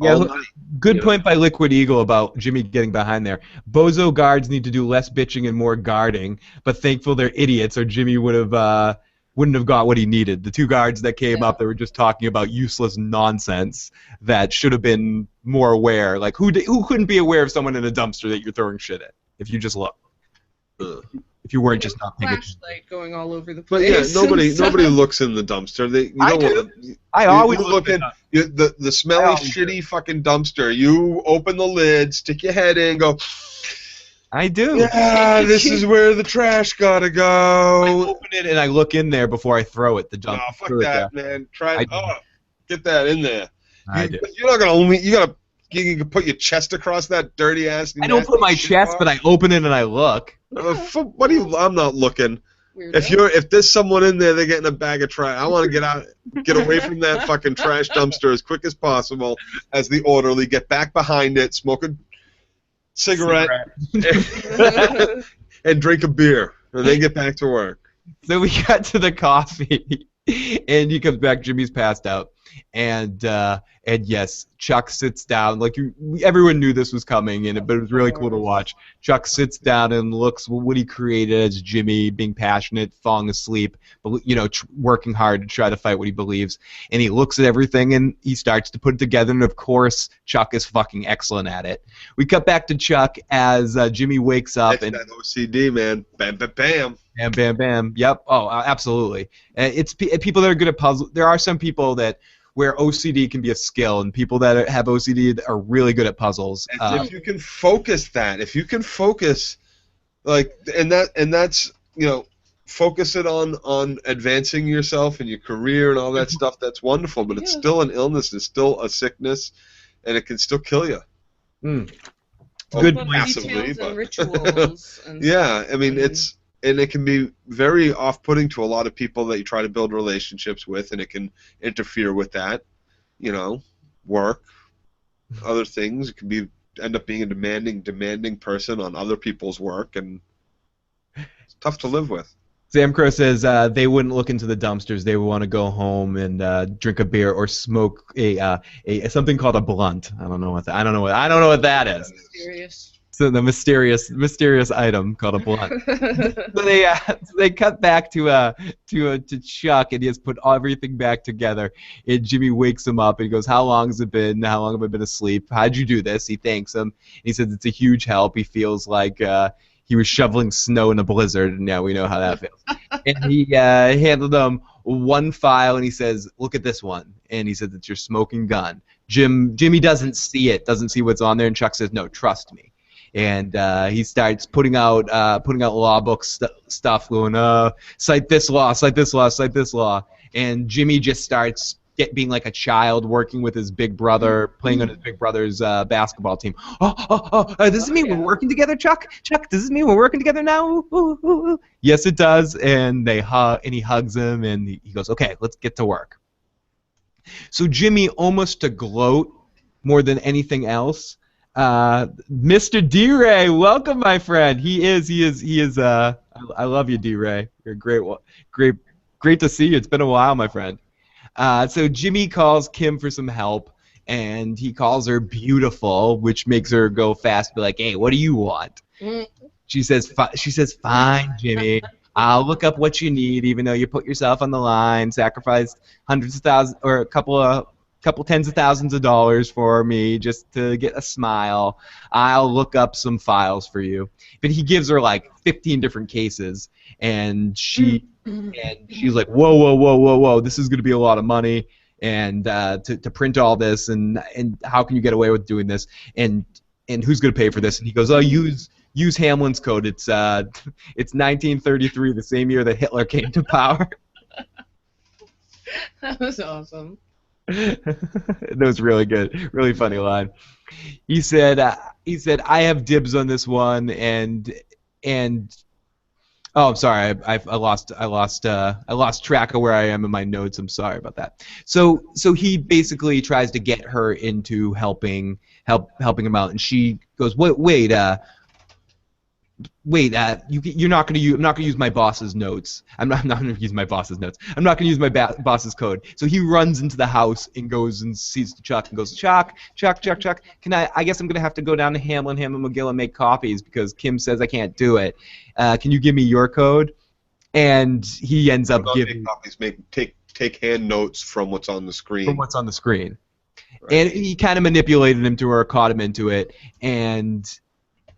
Yeah, All night. good You know? point by Liquid Eagle about Jimmy getting behind there. Bozo guards need to do less bitching and more guarding, but thankful they're idiots, or Jimmy wouldn't have got what he needed. The two guards that came up, they were just talking about useless nonsense that should have been more aware. Like who couldn't be aware of someone in a dumpster that you're throwing shit at if you just look. If you weren't just not paying attention. Flashlight going all over the But place. yeah, nobody looks in the dumpster. I always look in. The smelly, shitty fucking dumpster. You open the lid, stick your head in, go. I do. Yeah, this is where the trash gotta I go. open it and I look in there before I throw it. The No, dump. fuck that, man. Try. Get that in there. I do. You're not gonna only. You can put your chest across that dirty ass. I don't put my chest, but I open it and I look. What do you? I'm not looking. Weirdo. If there's someone in there, they're getting a bag of trash. I want to get away from that fucking trash dumpster as quick as possible. As the orderly, get back behind it, smoke a cigarette. And drink a beer, and then get back to work. So we got to the coffee, and he comes back. Jimmy's passed out, and yes, Chuck sits down. Like everyone knew this was coming, but it was really cool to watch. Chuck sits down and looks what he created as Jimmy being passionate, falling asleep, but working hard to try to fight what he believes. And he looks at everything and he starts to put it together. And of course, Chuck is fucking excellent at it. We cut back to Chuck as Jimmy wakes up. That's that OCD, man. Bam, bam, bam. Bam, bam, bam. Yep. Oh, absolutely. It's people that are good at puzzles. There are some people where OCD can be a skill, and people that have OCD are really good at puzzles. If you can focus that's focus it on advancing yourself and your career and all that stuff. That's wonderful, but it's still an illness. It's still a sickness, and it can still kill you. Good massively, but and rituals. And yeah, I mean and it can be very off-putting to a lot of people that you try to build relationships with, and it can interfere with that, work, other things. It can end up being a demanding person on other people's work, and it's tough to live with. Sam Crow says they wouldn't look into the dumpsters. They would want to go home and drink a beer or smoke a something called a blunt. I don't know what that is. mysterious. So the mysterious item called a blunt. So they cut back to Chuck, and he has put everything back together. And Jimmy wakes him up and he goes, "How long has it been? How long have I been asleep? How'd you do this?" He thanks him. And he says it's a huge help. He feels like he was shoveling snow in a blizzard, and now we know how that feels. And he handed him one file, and he says, "Look at this one." And he says, "It's your smoking gun." Jimmy doesn't see it, doesn't see what's on there, and Chuck says, "No, trust me." And he starts putting out law book stuff, going, cite this law, cite this law, cite this law. And Jimmy just starts being like a child, working with his big brother, playing on his big brother's basketball team. Does this mean we're working together, Chuck? Chuck, does this mean we're working together now? Ooh, ooh, ooh. Yes, it does. And he hugs him, and he goes, "Okay, let's get to work." So Jimmy, almost to gloat more than anything else, Mr. D-Ray, welcome, my friend. He is. I love you, D-Ray. You're great to see you. It's been a while, my friend. So Jimmy calls Kim for some help, and he calls her beautiful, which makes her go fast, be like, "Hey, what do you want?" She says, "Fine, Jimmy. I'll look up what you need, even though you put yourself on the line, sacrificed hundreds of thousands or a couple tens of thousands of dollars for me just to get a smile. I'll look up some files for you." But he gives her like 15 different cases, and she's like, whoa, this is going to be a lot of money, and to print all this, and how can you get away with doing this, and who's going to pay for this? And he goes, "Oh, use Hamlin's code. It's 1933, the same year that Hitler came to power." That was awesome. That was really good, really funny line. He said, "I have dibs on this one," and oh, I'm sorry, I lost track of where I am in my notes. I'm sorry about that. So he basically tries to get her into helping him out, and she goes, wait, wait, you're not going to use. I'm not going to use my boss's notes. I'm not going to use my boss's notes. I'm not going to use my boss's code. So he runs into the house and goes and sees Chuck and goes, Chuck. Can I guess I'm going to have to go down to Hamlin McGill and make copies because Kim says I can't do it. Can you give me your code? And he ends up giving copies. Take hand notes from what's on the screen. Right. And he kind of manipulated him to her, caught him into it, and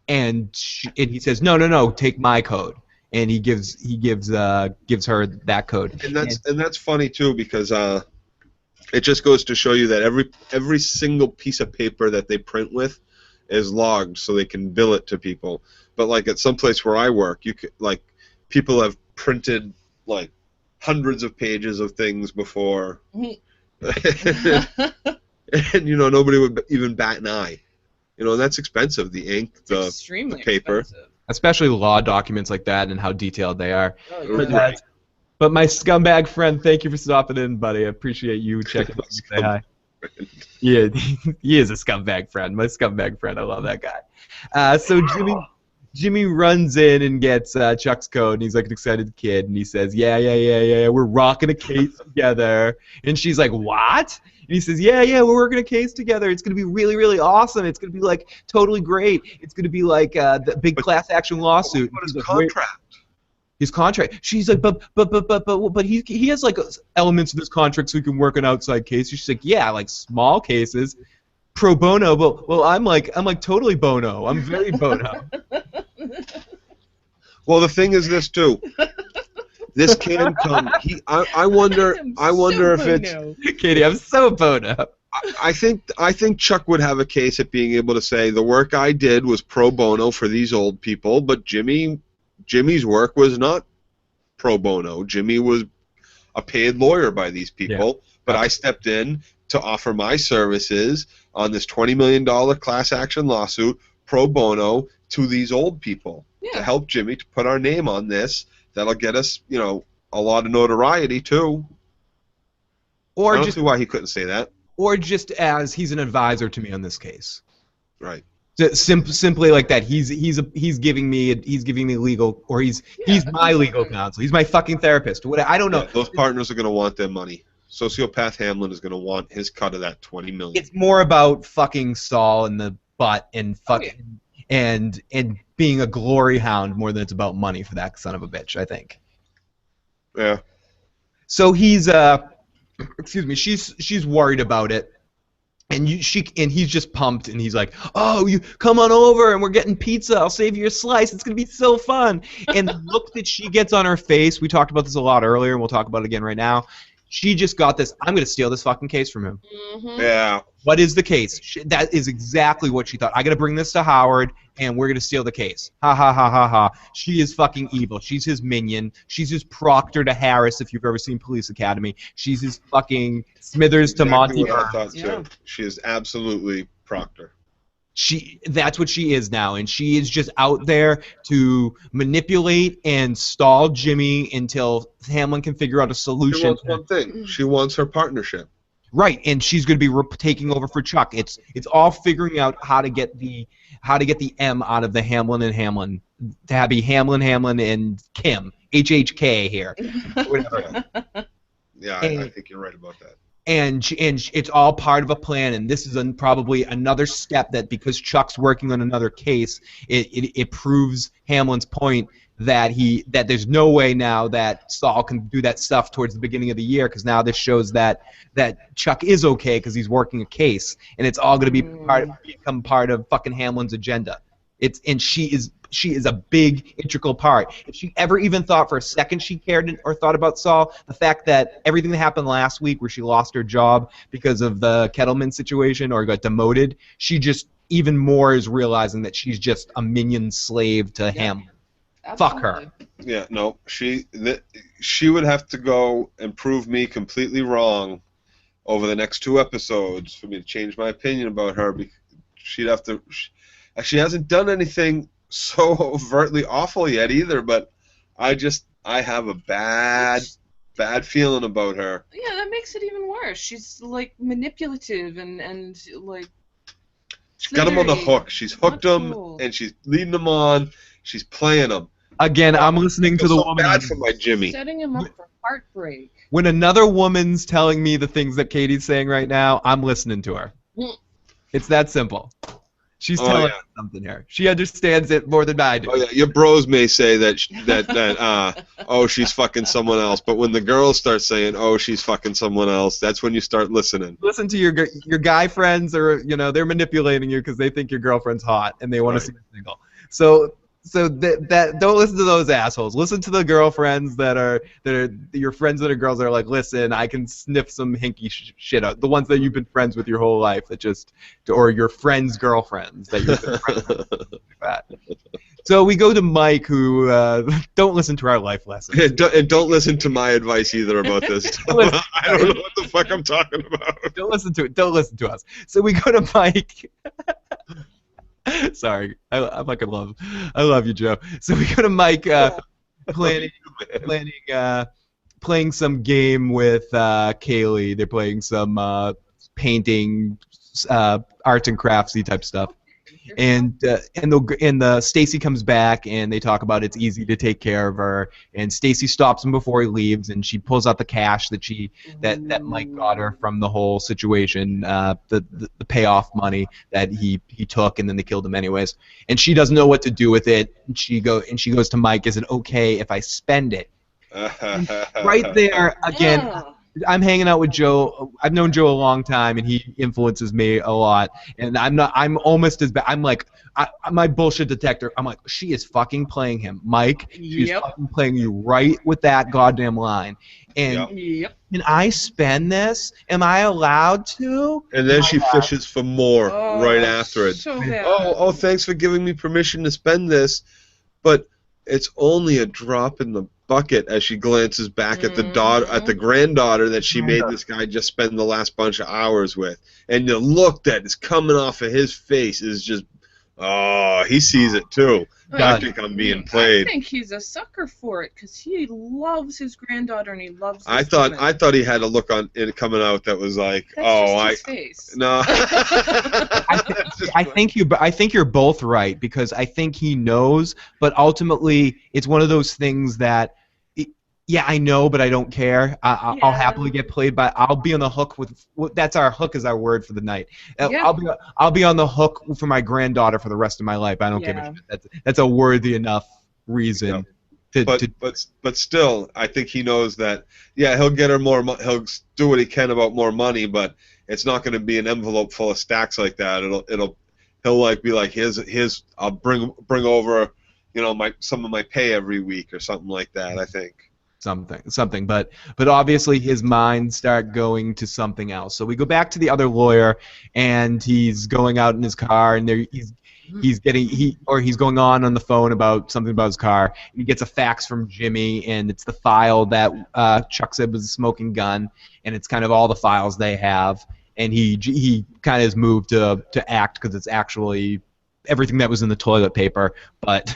he says, no, take my code, and he gives her that code. And that's funny too, because it just goes to show you that every single piece of paper that they print with is logged, so they can bill it to people. But like at some place where I work, people have printed like hundreds of pages of things before, and nobody would even bat an eye. That's expensive. The ink, the paper, expensive. Especially law documents like that and how detailed they are. Oh, yeah. But my scumbag friend, thank you for stopping in, buddy. I appreciate you checking out and say hi. Yeah, he is a scumbag friend. My scumbag friend. I love that guy. So Jimmy runs in and gets Chuck's code, and he's like an excited kid, and he says, yeah, we're rocking a case together. And she's like, what? And he says, yeah, we're working a case together. It's going to be really, really awesome. It's going to be, like, totally great. It's going to be like the big class action lawsuit. What is the contract? His contract. She's like, but he has, like, elements of his contract so he can work on outside cases. She's like, yeah, like small cases. Pro bono. Well, I'm like totally bono. I'm very bono. Well, the thing is this too. This can come. I wonder if it's Katie. I'm so bono. I think Chuck would have a case at being able to say the work I did was pro bono for these old people, but Jimmy's work was not pro bono. Jimmy was a paid lawyer by these people, but I stepped in to offer my services on this $20 million class action lawsuit pro bono to these old people to help Jimmy to put our name on this. That'll get us, a lot of notoriety too. Or I don't just see why he couldn't say that. Or just as he's an advisor to me on this case. Right. Simply like that. He's giving me legal, or he's my legal counsel. He's my fucking therapist. I don't know. Yeah, those partners are going to want their money. Sociopath Hamlin is going to want his cut of that $20 million. It's more about fucking Saul in the butt and fucking and being a glory hound more than it's about money for that son of a bitch, I think. Yeah. So he's excuse me, she's worried about it. And he's just pumped, and he's like, "Oh, you come on over, and we're getting pizza. I'll save you a slice. It's gonna be so fun." And the look that she gets on her face, we talked about this a lot earlier, and we'll talk about it again right now. She just got this. I'm gonna steal this fucking case from him. Mm-hmm. Yeah. What is the case? That is exactly what she thought. I gotta bring this to Howard, and we're gonna steal the case. Ha ha ha ha ha. She is fucking evil. She's his minion. She's his Proctor to Harris, if you've ever seen Police Academy. She's his fucking Smithers to Monty. What I thought too. She is absolutely Proctor. That's what she is now, and she is just out there to manipulate and stall Jimmy until Hamlin can figure out a solution. She wants one thing. She wants her partnership. Right, and she's going to be taking over for Chuck. It's all figuring out how to get the M out of the Hamlin and Hamlin to be Hamlin and Kim HHK here. Whatever. Yeah, I think you're right about that. And it's all part of a plan, and this is probably another step that because Chuck's working on another case, it proves Hamlin's point that there's no way now that Saul can do that stuff towards the beginning of the year, because now this shows that Chuck is okay because he's working a case, and it's all going to become part of fucking Hamlin's agenda. She is a big integral part. If she ever even thought for a second she cared or thought about Saul, the fact that everything that happened last week where she lost her job because of the Kettleman situation or got demoted, she just even more is realizing that she's just a minion slave to Hamlin. Fuck her. Yeah, no, she would have to go and prove me completely wrong over the next 2 episodes for me to change my opinion about her. Because she'd have to. She hasn't done anything so overtly awful yet either, but I have a bad feeling about her. Yeah, that makes it even worse. She's like manipulative and like. She's got him on the hook. She's hooked him, and she's leading him on. She's playing him. Again, I'm listening to the woman. Bad for my Jimmy. Setting him up for heartbreak. When another woman's telling me the things that Katie's saying right now, I'm listening to her. It's that simple. She's telling us something here. She understands it more than I do. Oh yeah, your bros may say that oh, she's fucking someone else, but when the girls start saying, oh, she's fucking someone else, that's when you start listening. Listen to your guy friends, or they're manipulating you because they think your girlfriend's hot and they want to see you single. So that don't listen to those assholes. Listen to the girlfriends that are your friends that are girls that are like, listen, I can sniff some hinky shit out. The ones that you've been friends with your whole life or your friends' girlfriends that you've been friends with. So we go to Mike, who don't listen to our life lessons. And don't listen to my advice either about this. I don't know what the fuck I'm talking about. Don't listen to it. Don't listen to us. So we go to Mike. Sorry, I love you, Joe. So we go to Mike playing some game with Kaylee. They're playing some painting, arts and craftsy type stuff. And Stacy comes back and they talk about it's easy to take care of her. And Stacy stops him before he leaves, and she pulls out the cash that Mike got her from the whole situation, the payoff money that he took, and then they killed him anyways. And she doesn't know what to do with it. And she goes to Mike, is it okay if I spend it? Right there again. Yeah. I'm hanging out with Joe. I've known Joe a long time, and he influences me a lot. And I'm almost as bad. I'm like, my bullshit detector. I'm like, she is fucking playing him, Mike. She's fucking playing you right with that goddamn line. And can I spend this? Am I allowed to? And then she fishes for more right after it. So bad. Oh, thanks for giving me permission to spend this, but it's only a drop in the bucket as she glances back at the granddaughter that she made this guy just spend the last bunch of hours with. And the look that is coming off of his face is just, he sees it too. I think I'm being played. I think he's a sucker for it because he loves his granddaughter and he loves this I thought he had a look on it coming out that was like, That's just his face. No. I think you're both right, because I think he knows, but ultimately it's one of those things that, I know, but I don't care. I'll happily get played by. I'll be on the hook with. That's our hook is our word for the night. I'll be on the hook for my granddaughter for the rest of my life. I don't give a shit. That's a worthy enough reason. But still, I think he knows that. Yeah, he'll get her more. He'll do what he can about more money, but it's not going to be an envelope full of stacks like that. He'll like be like, here's I'll bring over, some of my pay every week or something like that. I think. Something, but obviously his mind start going to something else. So we go back to the other lawyer, and he's going out in his car, and he's going on the phone about something about his car. And he gets a fax from Jimmy, and it's the file that Chuck said was a smoking gun, and it's kind of all the files they have. And he kind of is moved to act because it's actually everything that was in the toilet paper, but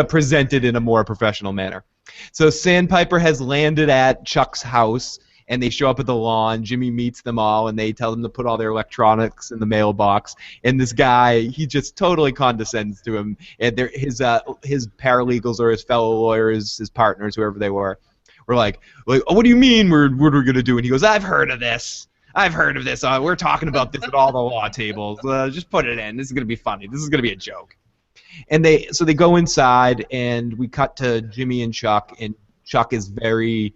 presented in a more professional manner. So Sandpiper has landed at Chuck's house, and they show up at the lawn. Jimmy meets them all, and they tell them to put all their electronics in the mailbox. And this guy, he just totally condescends to him. And his paralegals or his fellow lawyers, his partners, whoever they were like, oh, what do you mean what are we going to do? And he goes, I've heard of this. We're talking about this at all the law tables. Just put it in. This is going to be funny. This is going to be a joke. And they go inside, and we cut to Jimmy and Chuck is very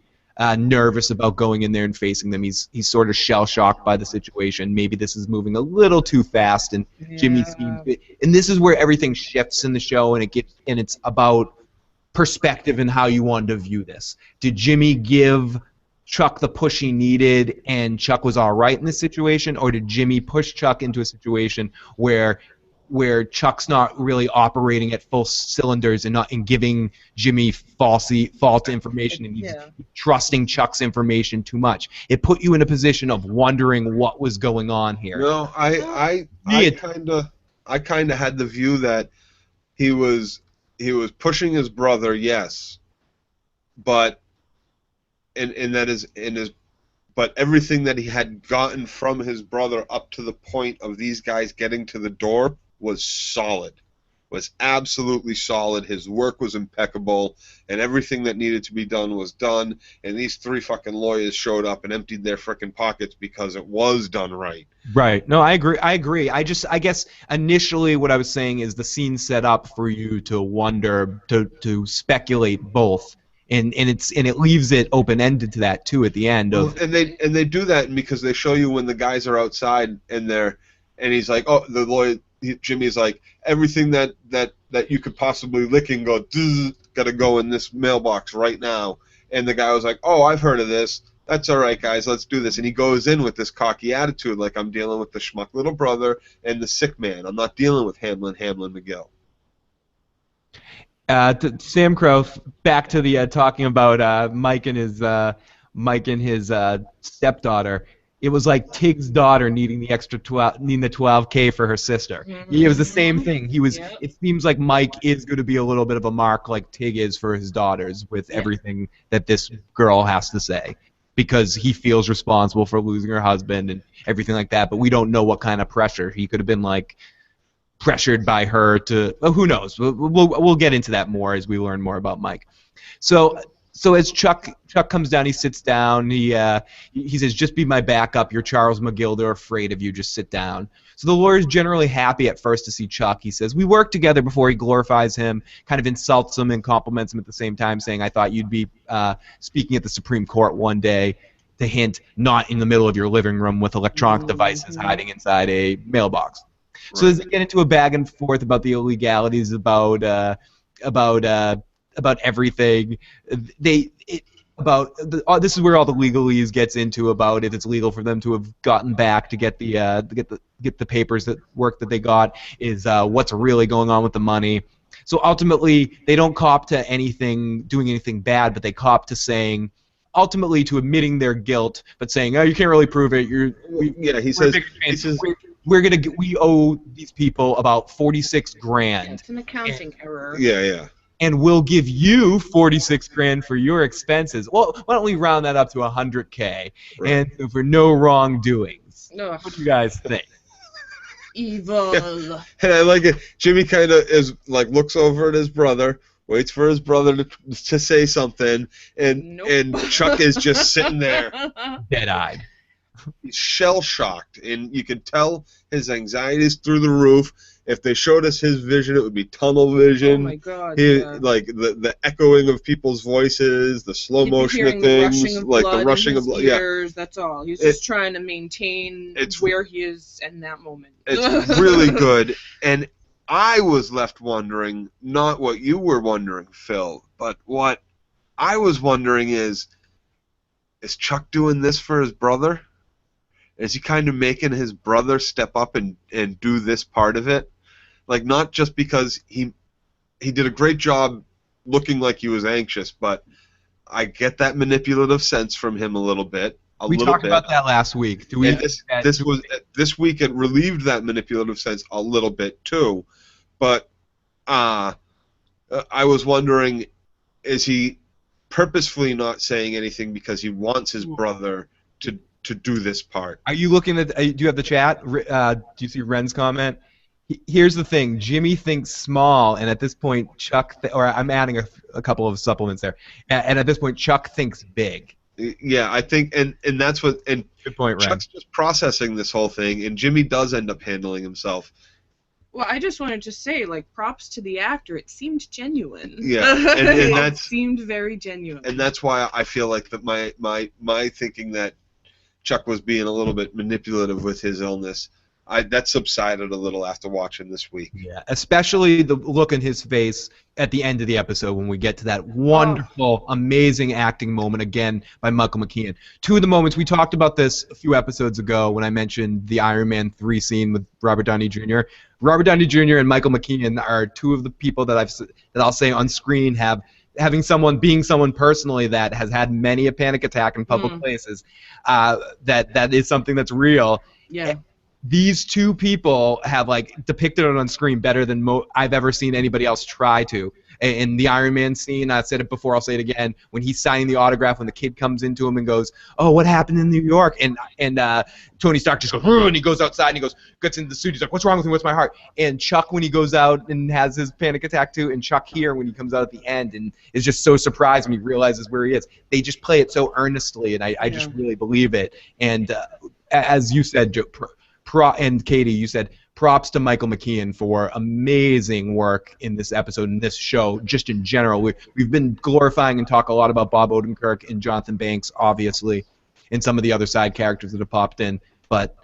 nervous about going in there and facing them. He's sort of shell-shocked by the situation. Maybe this is moving a little too fast, and Jimmy seems. And this is where everything shifts in the show, and it's about perspective and how you wanted to view this. Did Jimmy give Chuck the push he needed, and Chuck was all right in this situation, or did Jimmy push Chuck into a situation where Chuck's not really operating at full cylinders and giving Jimmy false information, and he's trusting Chuck's information too much? It put you in a position of wondering what was going on here. No, I kind of had the view that he was pushing his brother, yes, but but everything that he had gotten from his brother up to the point of these guys getting to the door was solid. was absolutely solid. His work was impeccable, and everything that needed to be done was done. And these 3 fucking lawyers showed up and emptied their frickin' pockets because it was done right. Right. No, I agree. I guess initially what I was saying is the scene set up for you to wonder, to speculate both, and it leaves it open ended to that too at the end of. Well, and they do that because they show you when the guys are outside and he's like, oh, the lawyer Jimmy's like, everything that you could possibly lick and go, gotta go in this mailbox right now. And the guy was like, oh, I've heard of this. That's all right, guys, let's do this. And he goes in with this cocky attitude, like, I'm dealing with the schmuck little brother and the sick man. I'm not dealing with Hamlin McGill. Sam Crow, back to the talking about Mike and his stepdaughter. It was like Tig's daughter needing the $12K for her sister. Mm-hmm. It was the same thing. He was. Yep. It seems like Mike is going to be a little bit of a mark, like Tig is for his daughters, with everything that this girl has to say, because he feels responsible for losing her husband and everything like that. But we don't know what kind of pressure. He could have been like pressured by her to. Well, who knows? We'll get into that more as we learn more about Mike. So as Chuck comes down, he sits down. He says, "Just be my backup. You're Charles McGill. They're afraid of you. Just sit down." So the lawyer's generally happy at first to see Chuck. He says, "We worked together before." He glorifies him, kind of insults him and compliments him at the same time, saying, "I thought you'd be speaking at the Supreme Court one day." To hint, not in the middle of your living room with electronic devices hiding inside a mailbox. Right. So as they get into a back and forth about the illegalities, about everything, this is where all the legalese gets into about if it's legal for them to have gotten back to get the papers that work that they got, is what's really going on with the money. So ultimately, they don't cop to doing anything bad, but they cop to saying, ultimately to admitting their guilt, but saying, "Oh, you can't really prove it." We owe these people about 46 grand. It's an accounting error. Yeah. And we'll give you 46 grand for your expenses. Well, why don't we round that up to 100K, right, and for no wrongdoings? Ugh. What do you guys think? Evil. Yeah. And I like it. Jimmy kind of looks over at his brother, waits for his brother to say something, and Nope. and Chuck is just sitting there, Dead-eyed. He's shell-shocked, and you can tell his anxiety is through the roof. If they showed us his vision, it would be tunnel vision. Oh my God! Like the echoing of people's voices, the slow motion of things, like the rushing of blood. Yeah, that's all. He's just trying to maintain where he is in that moment. It's really good, and I was left wondering, not what you were wondering, Phil, but what I was wondering is Chuck doing this for his brother? Is he kind of making his brother step up and do this part of it? Like, not just because he did a great job looking like he was anxious, but I get that manipulative sense from him a little bit. We talked about that last week. This week it relieved that manipulative sense a little bit too, but I was wondering, is he purposefully not saying anything because he wants his brother to do this part? Are you looking at? Do you have the chat? Do you see Ren's comment? Here's the thing: Jimmy thinks small, and at this point, Chuck. Or I'm adding a couple of supplements there. And at this point, Chuck thinks big. Yeah, I think, and that's what. And good point, Ren. Chuck's just processing this whole thing, and Jimmy does end up handling himself. Well, I just wanted to say, like, props to the actor. It seemed genuine. Yeah, and that seemed very genuine. And that's why I feel like that my thinking that Chuck was being a little bit manipulative with his illness, that subsided a little after watching this week. Yeah, especially the look in his face at the end of the episode when we get to that wonderful, amazing acting moment again by Michael McKean. Two of the moments, we talked about this a few episodes ago when I mentioned the Iron Man 3 scene with Robert Downey Jr. Robert Downey Jr. and Michael McKean are two of the people that I'll say on screen having being someone personally that has had many a panic attack in public places, that is something that's real. Yeah. These two people have depicted it on screen better than I've ever seen anybody else try to. in the Iron Man scene. I said it before, I'll say it again. When he's signing the autograph, when the kid comes into him and goes, "Oh, what happened in New York?" and Tony Stark just goes, "Ugh," and he goes outside and he gets into the suit. He's like, "What's wrong with me? What's my heart?" And Chuck, when he goes out and has his panic attack too, and Chuck here when he comes out at the end and is just so surprised when he realizes where he is. They just play it so earnestly, and I just really believe it. And as you said, Joe, and Katie, you said, props to Michael McKean for amazing work in this episode, in this show, just in general. We've been glorifying and talk a lot about Bob Odenkirk and Jonathan Banks, obviously, and some of the other side characters that have popped in. But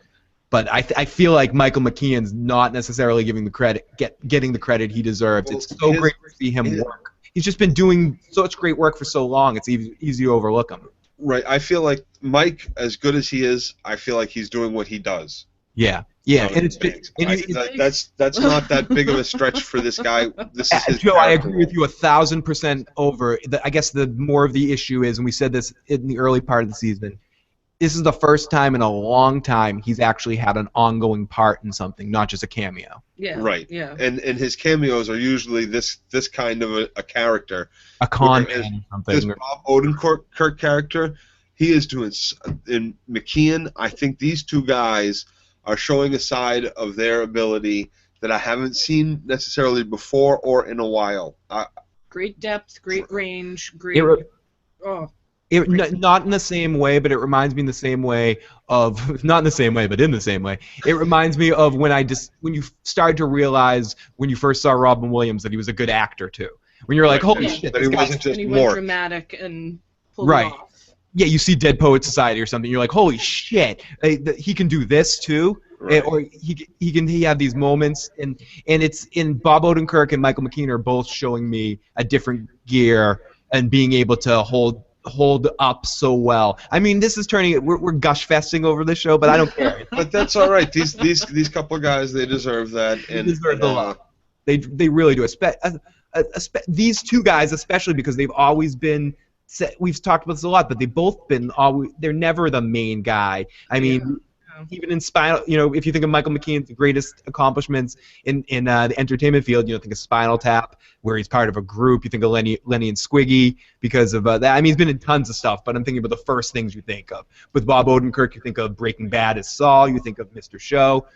I feel like Michael McKean's not necessarily getting the credit he deserves. It's so great to see him work. He's just been doing such great work for so long, it's easy to overlook him. Right. I feel like Mike, as good as he is, I feel like he's doing what he does. Yeah, and that's not that big of a stretch for this guy. This is his Joe, I agree with you 1,000% over. I guess the more of the issue is, and we said this in the early part of the season, this is the first time in a long time he's actually had an ongoing part in something, not just a cameo. Yeah. Right. Yeah. And his cameos are usually this kind of a character. A con man or something. This Bob Odenkirk character, he is doing. In McKean, I think these two guys are showing a side of their ability that I haven't seen necessarily before or in a while. Great depth, great range, great. Not in the same way, but it reminds me in the same way of, not in the same way, but in the same way. It reminds me of when you started to realize when you first saw Robin Williams that he was a good actor too. When you're like, holy shit, that he wasn't just and he more went dramatic and pulled it off. Yeah, you see Dead Poet Society or something, you're like, holy shit, he can do this too, or he have these moments, and it's in Bob Odenkirk and Michael McKean are both showing me a different gear and being able to hold up so well. I mean, this is turning. We're gush festing over this show, but I don't care. But that's all right. These couple of guys, they deserve that. And they deserve the love. They really do. These two guys, especially because they've always been. We've talked about this a lot, but they've both been always. They're never the main guy. I mean, even in Spinal, if you think of Michael McKean's greatest accomplishments in the entertainment field, think of Spinal Tap, where he's part of a group. You think of Lenny and Squiggy because of that. I mean, he's been in tons of stuff, but I'm thinking about the first things you think of. With Bob Odenkirk, you think of Breaking Bad as Saul. You think of Mr. Show.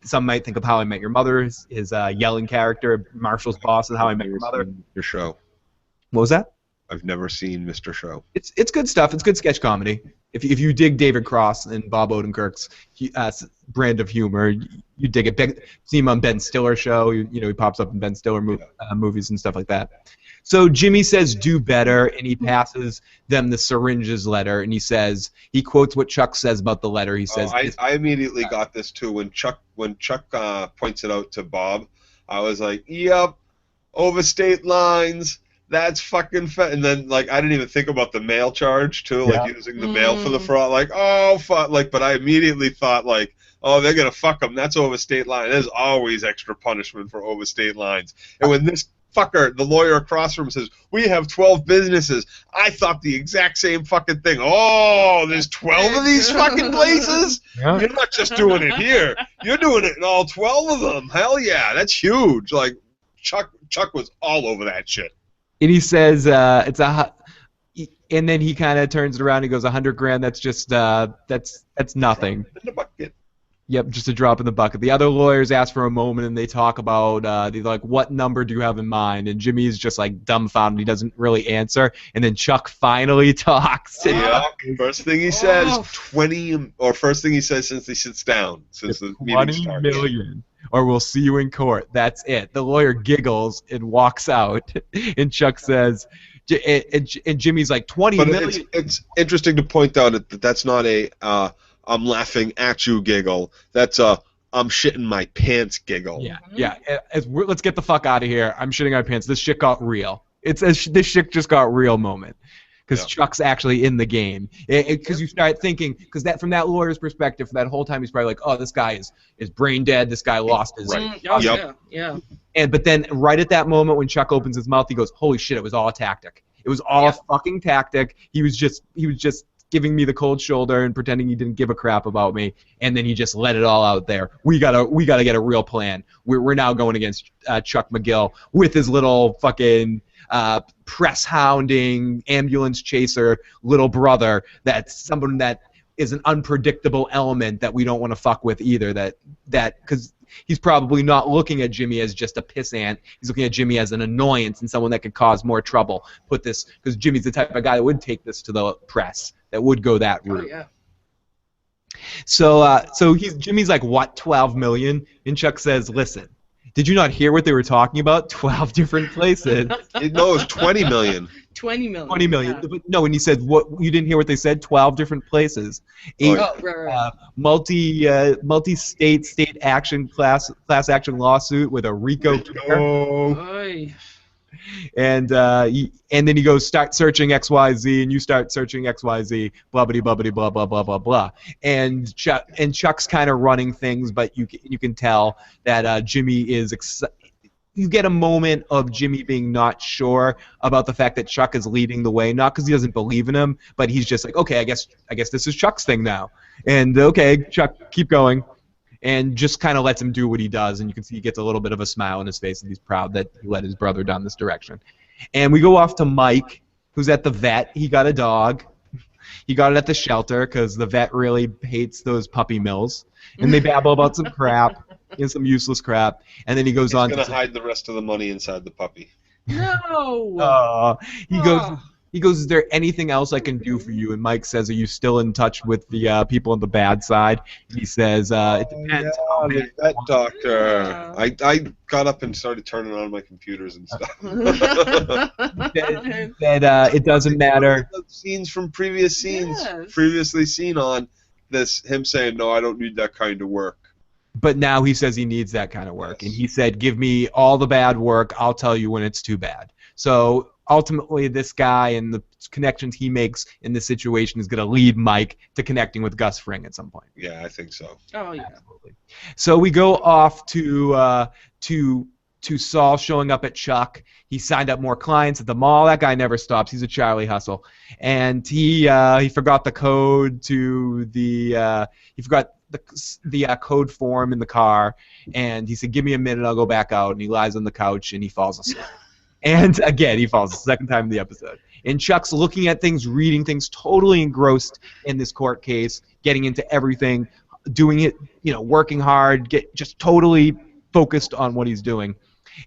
Some might think of How I Met Your Mother, his yelling character, Marshall's boss, and How I Met Your Mother. Your Show. What was that? I've never seen Mr. Show. It's good stuff. It's good sketch comedy. If you dig David Cross and Bob Odenkirk's brand of humor, you dig it. See him on Ben Stiller's show. He pops up in Ben Stiller movies and stuff like that. So Jimmy says, "Do better," and he passes them the syringes letter, and he quotes what Chuck says about the letter. He says, I immediately got this too when Chuck points it out to Bob. I was like, "Yep, over state lines." That's fucking and then I didn't even think about the mail charge too, using the mail for the fraud. Oh fuck, but I immediately thought oh, they're gonna fuck them. That's over state line. There's always extra punishment for over state lines. And when this fucker, the lawyer across from him, says we have 12 businesses, I thought the exact same fucking thing. Oh, there's 12 of these fucking places. Yeah. You're not just doing it here. You're doing it in all 12 of them. Hell yeah, that's huge. Chuck was all over that shit. And he says and then he kind of turns it around and he goes, $100,000, that's just that's nothing. In the bucket. Yep, just a drop in the bucket. The other lawyers ask for a moment and they talk about they're like, what number do you have in mind? And Jimmy's just dumbfounded. He doesn't really answer. And then Chuck finally talks. Yeah. First thing he says, 20, or first thing he says since he sits down, since the meeting starts. 20 million. Or we'll see you in court. That's it. The lawyer giggles and walks out, and Chuck says, and Jimmy's like, 20 million. It's interesting to point out that that's not a I'm laughing at you giggle. That's a I'm shitting my pants giggle. Yeah. Let's get the fuck out of here. I'm shitting my pants. This shit got real. This shit just got real moment. Because Chuck's actually in the game. Because you start thinking, because from that lawyer's perspective, for that whole time, he's probably like, oh, this guy is brain dead. This guy lost his. Right. Yeah. But then right at that moment when Chuck opens his mouth, he goes, holy shit, it was all a tactic. It was all a fucking tactic. He was just giving me the cold shoulder and pretending he didn't give a crap about me, and then he just let it all out there. We gotta get a real plan. We're now going against Chuck McGill with his little fucking press hounding ambulance chaser little brother. That's someone that is an unpredictable element that we don't want to fuck with either. That because he's probably not looking at Jimmy as just a pissant. He's looking at Jimmy as an annoyance and someone that could cause more trouble. Because Jimmy's the type of guy that would take this to the press, that would go that route. Oh, yeah. So Jimmy's like, what, 12 million? And Chuck says, listen, did you not hear what they were talking about? 12 different places. No, it was 20 million. 20 million. 20 million. Yeah. But no, and he said, what? You didn't hear what they said? 12 different places. Right. Multi-state class action lawsuit with a Rico kicker. Oy. And then he goes, start searching XYZ, and you start searching XYZ, blah blah blah blah blah blah blah blah. And Chuck's kind of running things, but you can tell that Jimmy is you get a moment of Jimmy being not sure about the fact that Chuck is leading the way, not because he doesn't believe in him, but he's just like, okay, I guess this is Chuck's thing now, and okay, Chuck, keep going. And just kind of lets him do what he does, and you can see he gets a little bit of a smile on his face, and he's proud that he led his brother down this direction. And we go off to Mike, who's at the vet. He got a dog. He got it at the shelter because the vet really hates those puppy mills. And they babble about some crap, some useless crap. And then he goes on. He's going to hide the rest of the money inside the puppy. No. He goes, is there anything else I can do for you? And Mike says, are you still in touch with the people on the bad side? He says, it depends. Yeah, the vet doctor. Yeah. I got up and started turning on my computers and stuff. that it doesn't matter. Scenes from previous scenes, Yes. previously seen on this, him saying, no, I don't need that kind of work. But now he says he needs that kind of work. Yes. And he said, give me all the bad work. I'll tell you when it's too bad. So ultimately, this guy and the connections he makes in this situation is going to lead Mike to connecting with Gus Fring at some point. Yeah, I think so. Oh, yeah. Absolutely. So we go off to Saul showing up at Chuck. He signed up more clients at the mall. That guy never stops. He's a Charlie Hustle. And he forgot the code to the he forgot the code form in the car. And he said, give me a minute, I'll go back out. And he lies on the couch and he falls asleep. And again, he falls the second time in the episode. And Chuck's looking at things, reading things, totally engrossed in this court case, getting into everything, doing it, working hard, just totally focused on what he's doing.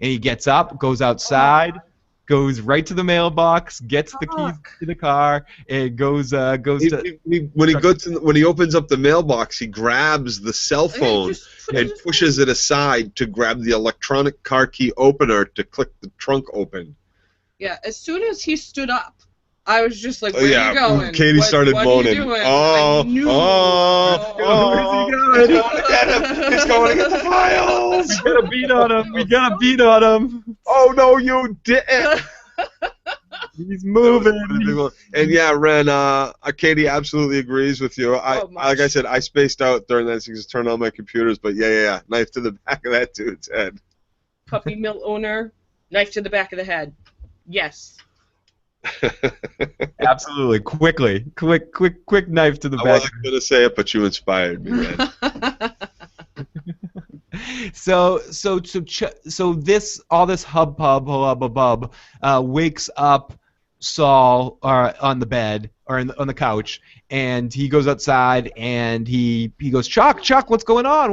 And he gets up, goes outside, goes right to the mailbox, gets the keys to the car, and goes to. When he opens up the mailbox, he grabs the cell phone and pushes it aside to grab the electronic car key opener to click the trunk open. Yeah, as soon as he stood up, I was just like, where are you going? Katie started moaning. I knew. Where's he going? Get him! He's going to get the files! We got a beat on him. Oh, no, you didn't! He's moving. And yeah, Ren, Katie absolutely agrees with you. Like I said, I spaced out during that to turn on my computers, but yeah. Knife to the back of that dude's head. Puppy mill owner, knife to the back of the head. Yes. Absolutely. Quick knife to the back. I wasn't going to say it, but you inspired me, man. So all this hubbub wakes up Saul on the bed or on the couch, and he goes outside and he goes, Chuck, what's going on?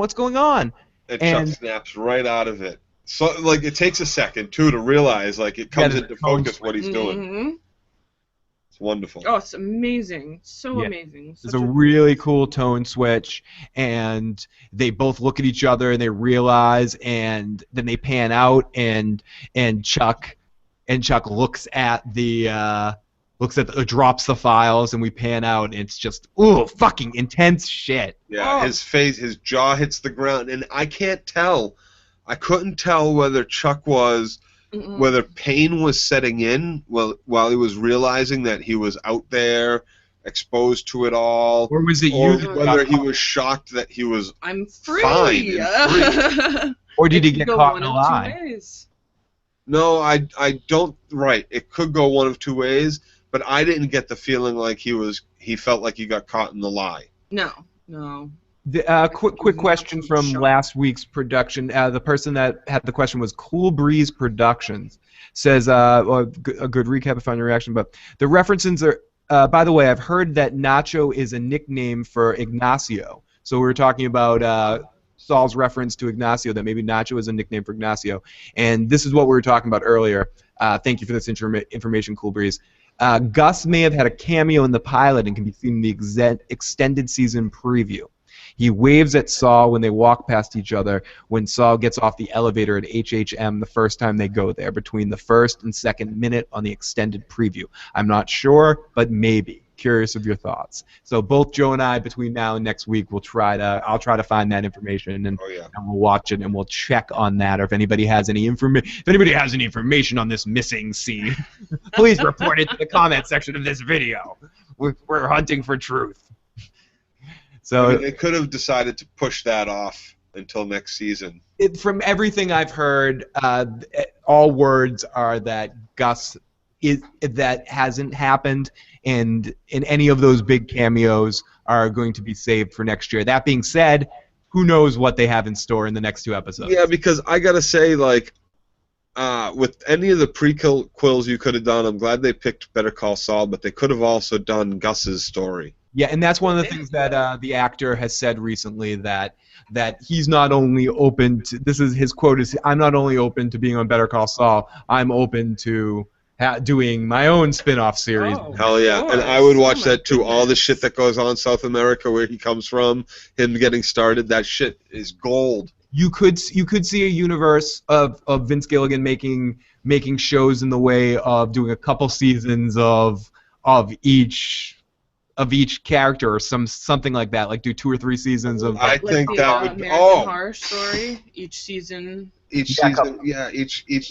And Chuck snaps right out of it. So it takes a second too to realize it comes into focus what he's doing. It's wonderful. Oh, it's amazing. Amazing. It's a really cool tone switch, and they both look at each other and they realize, and then they pan out, and Chuck looks at drops the files, and we pan out, and it's just fucking intense shit. Yeah, his jaw hits the ground, and I couldn't tell whether Chuck whether pain was setting in while he was realizing that he was out there, exposed to it all, or was it whether he was shocked that he was I'm free. Fine and free. Or did he get caught in a lie? No, I don't. Right, it could go one of two ways, but I didn't get the feeling like he felt like he got caught in the lie. No, no. Quick question from last week's production. The person that had the question was Cool Breeze Productions. Says, well, a good recap if on your reaction, but the references are, by the way, I've heard that Nacho is a nickname for Ignacio. So we were talking about Saul's reference to Ignacio, that maybe Nacho is a nickname for Ignacio. And this is what we were talking about earlier. Thank you for this information, Cool Breeze. Gus may have had a cameo in the pilot and can be seen in the extended season preview. He waves at Saul when they walk past each other when Saul gets off the elevator at HHM the first time they go there, between the first and second minute on the extended preview. I'm not sure, but maybe. Curious of your thoughts. So both Joe and I, between now and next week, I'll try to find that information and we'll watch it and we'll check on that. Or if anybody has any information on this missing scene, please report it to the comment section of this video. We're hunting for truth. So they could have decided to push that off until next season. From everything I've heard, all words are that that hasn't happened, and in any of those big cameos are going to be saved for next year. That being said, who knows what they have in store in the next 2 episodes? Yeah, because I gotta say, like, with any of the prequels you could have done, I'm glad they picked Better Call Saul, but they could have also done Gus's story. Yeah, and that's one of the things that the actor has said recently, that he's not only open to, this is his quote, is, I'm not only open to being on Better Call Saul, I'm open to doing my own spin-off series. Oh, hell yeah, and I would watch that too. All the shit that goes on in South America where he comes from, him getting started, that shit is gold. You could see a universe of Vince Gilligan making shows in the way of doing a couple seasons of each character, or something like that, like do 2 or 3 seasons of. I think that would. American Horror Story, each season. Each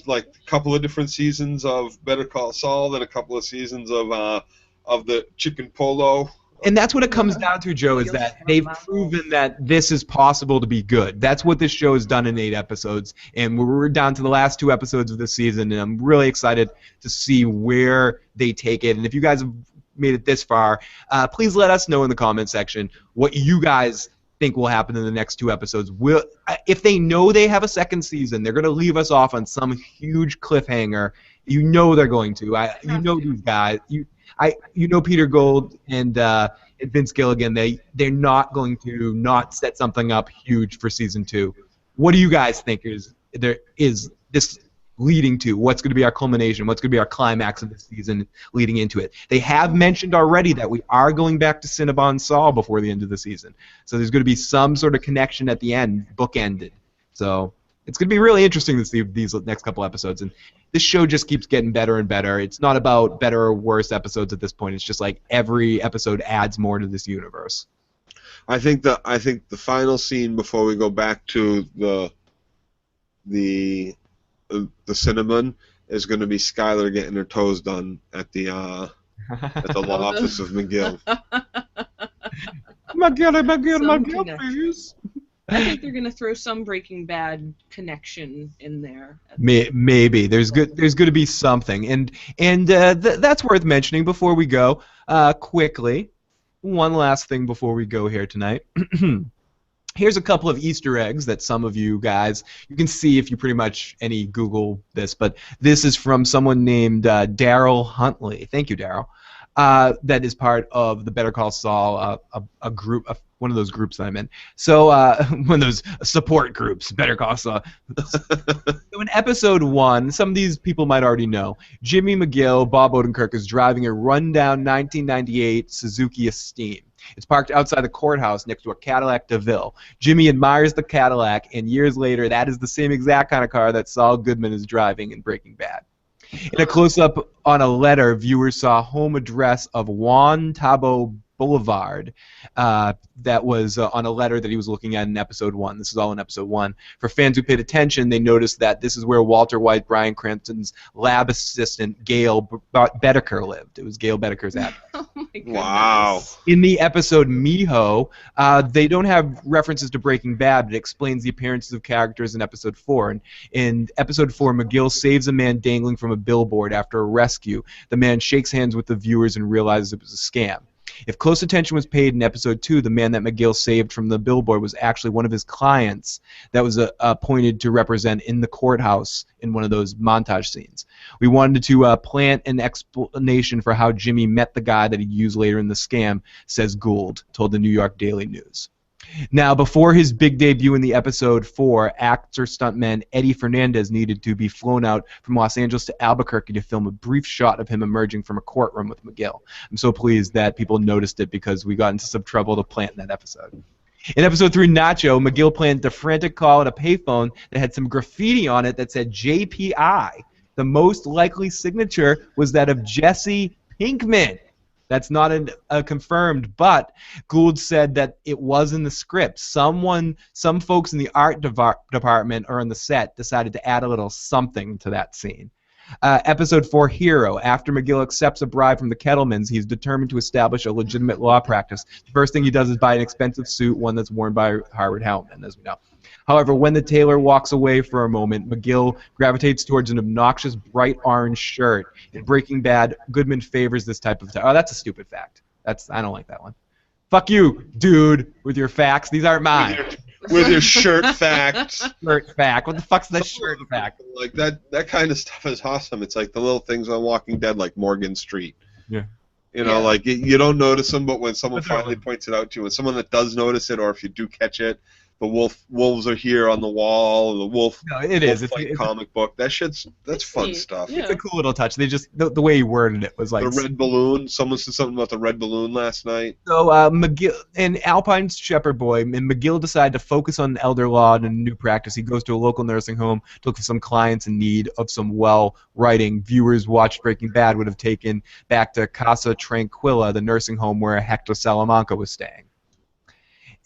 like a couple of different seasons of Better Call Saul, then a couple of seasons of the Chicken Polo. And that's what it comes down to, Joe, is that they've proven that this is possible to be good. That's what this show has done in 8 episodes, and we're down to the last 2 episodes of the season, and I'm really excited to see where they take it. And if you guys have made it this far, please let us know in the comment section what you guys think will happen in the next 2 episodes. If they know they have a second season, they're going to leave us off on some huge cliffhanger. You know they're going to. You know these guys. You know Peter Gould and Vince Gilligan. They're not going to not set something up huge for season 2. What do you guys think is this leading to? What's going to be our culmination? What's going to be our climax of the season leading into it? They have mentioned already that we are going back to Cinnabon Saul before the end of the season. So there's going to be some sort of connection at the end, bookended. So it's going to be really interesting to see these next couple episodes. And this show just keeps getting better and better. It's not about better or worse episodes at this point. It's just like every episode adds more to this universe. I think the final scene before we go back to the cinnamon is going to be Skylar getting her toes done at the law office of McGill. McGill, please. I think they're going to throw some Breaking Bad connection in there. Maybe there's going to be something, and that's worth mentioning before we go. Quickly, one last thing before we go here tonight. Here's a couple of Easter eggs that some of you guys, you can see if you pretty much any Google this, but this is from someone named Daryl Huntley. Thank you, Daryl. That is part of the Better Call Saul, a group, one of those groups that I'm in. So one of those support groups, Better Call Saul. So in episode 1, some of these people might already know, Jimmy McGill, Bob Odenkirk, is driving a rundown 1998 Suzuki Esteem. It's parked outside the courthouse next to a Cadillac DeVille. Jimmy admires the Cadillac, and years later, that is the same exact kind of car that Saul Goodman is driving in Breaking Bad. In a close-up on a letter, viewers saw home address of Juan Tabo Boulevard that was on a letter that he was looking at in episode 1. This is all in episode 1. For fans who paid attention, they noticed that this is where Walter White, Bryan Cranston's lab assistant, Gail Bedecker, lived. It was Gail Bedecker's app. Oh my goodness. Wow. In the episode Miho, they don't have references to Breaking Bad, but it explains the appearances of characters in episode 4. And in episode 4, McGill saves a man dangling from a billboard after a rescue. The man shakes hands with the viewers and realizes it was a scam. If close attention was paid in episode 2, the man that McGill saved from the billboard was actually one of his clients that was appointed to represent in the courthouse in one of those montage scenes. We wanted to plant an explanation for how Jimmy met the guy that he'd use later in the scam, says Gould, told the New York Daily News. Now, before his big debut in the episode 4, actor stuntman Eddie Fernandez needed to be flown out from Los Angeles to Albuquerque to film a brief shot of him emerging from a courtroom with McGill. I'm so pleased that people noticed it because we got into some trouble to plant in that episode. In episode 3, Nacho, McGill planted a frantic call at a payphone that had some graffiti on it that said JPI. The most likely signature was that of Jesse Pinkman. That's not confirmed, but Gould said that it was in the script. Some folks in the art department or on the set decided to add a little something to that scene. Episode 4, Hero. After McGill accepts a bribe from the Kettlemans, he's determined to establish a legitimate law practice. The first thing he does is buy an expensive suit, one that's worn by Howard Hellman, as we know. However, when the tailor walks away for a moment, McGill gravitates towards an obnoxious bright orange shirt. In Breaking Bad, Goodman favors this type of... Oh, that's a stupid fact. I don't like that one. Fuck you, dude, with your facts. These aren't mine. With your shirt facts. Shirt fact. What the fuck's that shirt fact? Like that kind of stuff is awesome. It's like the little things on Walking Dead, like Morgan Street. Yeah. You know, like you don't notice them, but when someone finally points it out to you, and someone that does notice it, or if you do catch it, the wolves are here on the wall, or the wolf. No, it is. It's comic book. That's fun stuff. Yeah. It's a cool little touch. They just the way he worded it was like the red balloon. Someone said something about the red balloon last night. So McGill and Alpine's shepherd boy, and McGill decided to focus on elder law and a new practice. He goes to a local nursing home to look for some clients in need of some well writing. Viewers watched Breaking Bad would have taken back to Casa Tranquilla, the nursing home where Hector Salamanca was staying.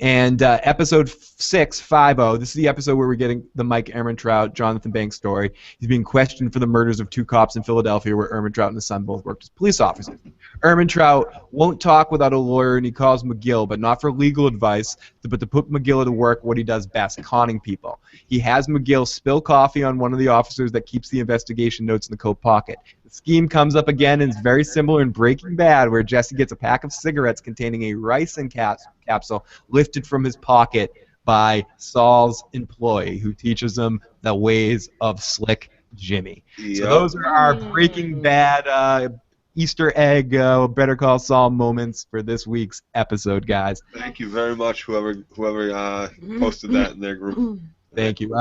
And episode 6, 5-0, this is the episode where we're getting the Mike Ehrmantraut, Jonathan Banks story. He's being questioned for the murders of 2 cops in Philadelphia where Ehrmantraut and his son both worked as police officers. Ehrmantraut won't talk without a lawyer, and he calls McGill, but not for legal advice, but to put McGill to work what he does best, conning people. He has McGill spill coffee on one of the officers that keeps the investigation notes in the coat pocket. The scheme comes up again, and it's very similar in Breaking Bad, where Jesse gets a pack of cigarettes containing a ricin capsule lifted from his pocket by Saul's employee, who teaches him the ways of Slick Jimmy. Yep. So those are our Breaking Bad Easter egg Better Call Saul moments for this week's episode, guys. Thank you very much, whoever posted that in their group. Thank you.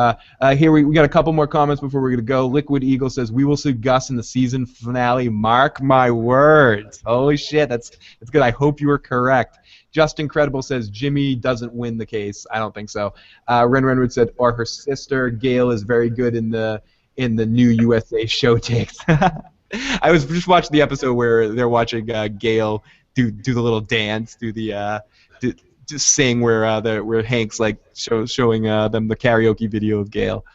Here we got a couple more comments before we're going to go. Liquid Eagle says, we will see Gus in the season finale. Mark my words. Holy shit, that's good. I hope you are correct. Just Incredible says, Jimmy doesn't win the case. I don't think so. Ren Renwood said, or her sister, Gail, is very good in the new USA show takes. I was just watching the episode where they're watching Gail do the little dance, just sing where Hank's like showing them the karaoke video of Gail.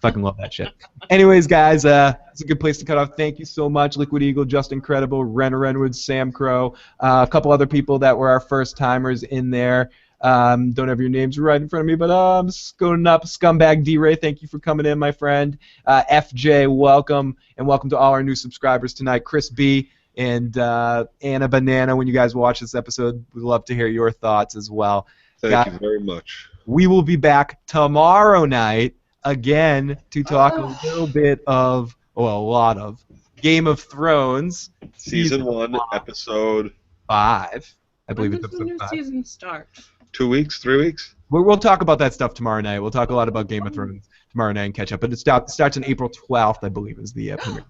Fucking love that shit. Anyways, guys, it's a good place to cut off. Thank you so much, Liquid Eagle, Just Incredible, Ren Renwood, Sam Crow, a couple other people that were our first timers in there. Don't have your names right in front of me, but I'm going up. Scumbag D-Ray, thank you for coming in, my friend. FJ, welcome, and welcome to all our new subscribers tonight. Chris B. and Anna Banana, when you guys watch this episode, we'd love to hear your thoughts as well. Thank you very much. We will be back tomorrow night again to talk a little bit of, well, a lot of Game of Thrones. Season 1, episode 5. I believe it's episode 5. When does the new season start? 2 weeks, 3 weeks? We'll talk about that stuff tomorrow night. We'll talk a lot about Game of Thrones tomorrow night and catch up. But it starts on April 12th, I believe, is the premiere.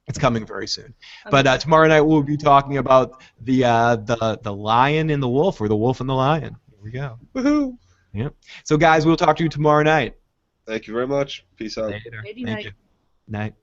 It's coming very soon. But tomorrow night we'll be talking about the lion and the wolf, or the wolf and the lion. Here we go. Woohoo! Yep. So guys, we'll talk to you tomorrow night. Thank you very much. Peace out. Later. Lady Thank night. you. Night.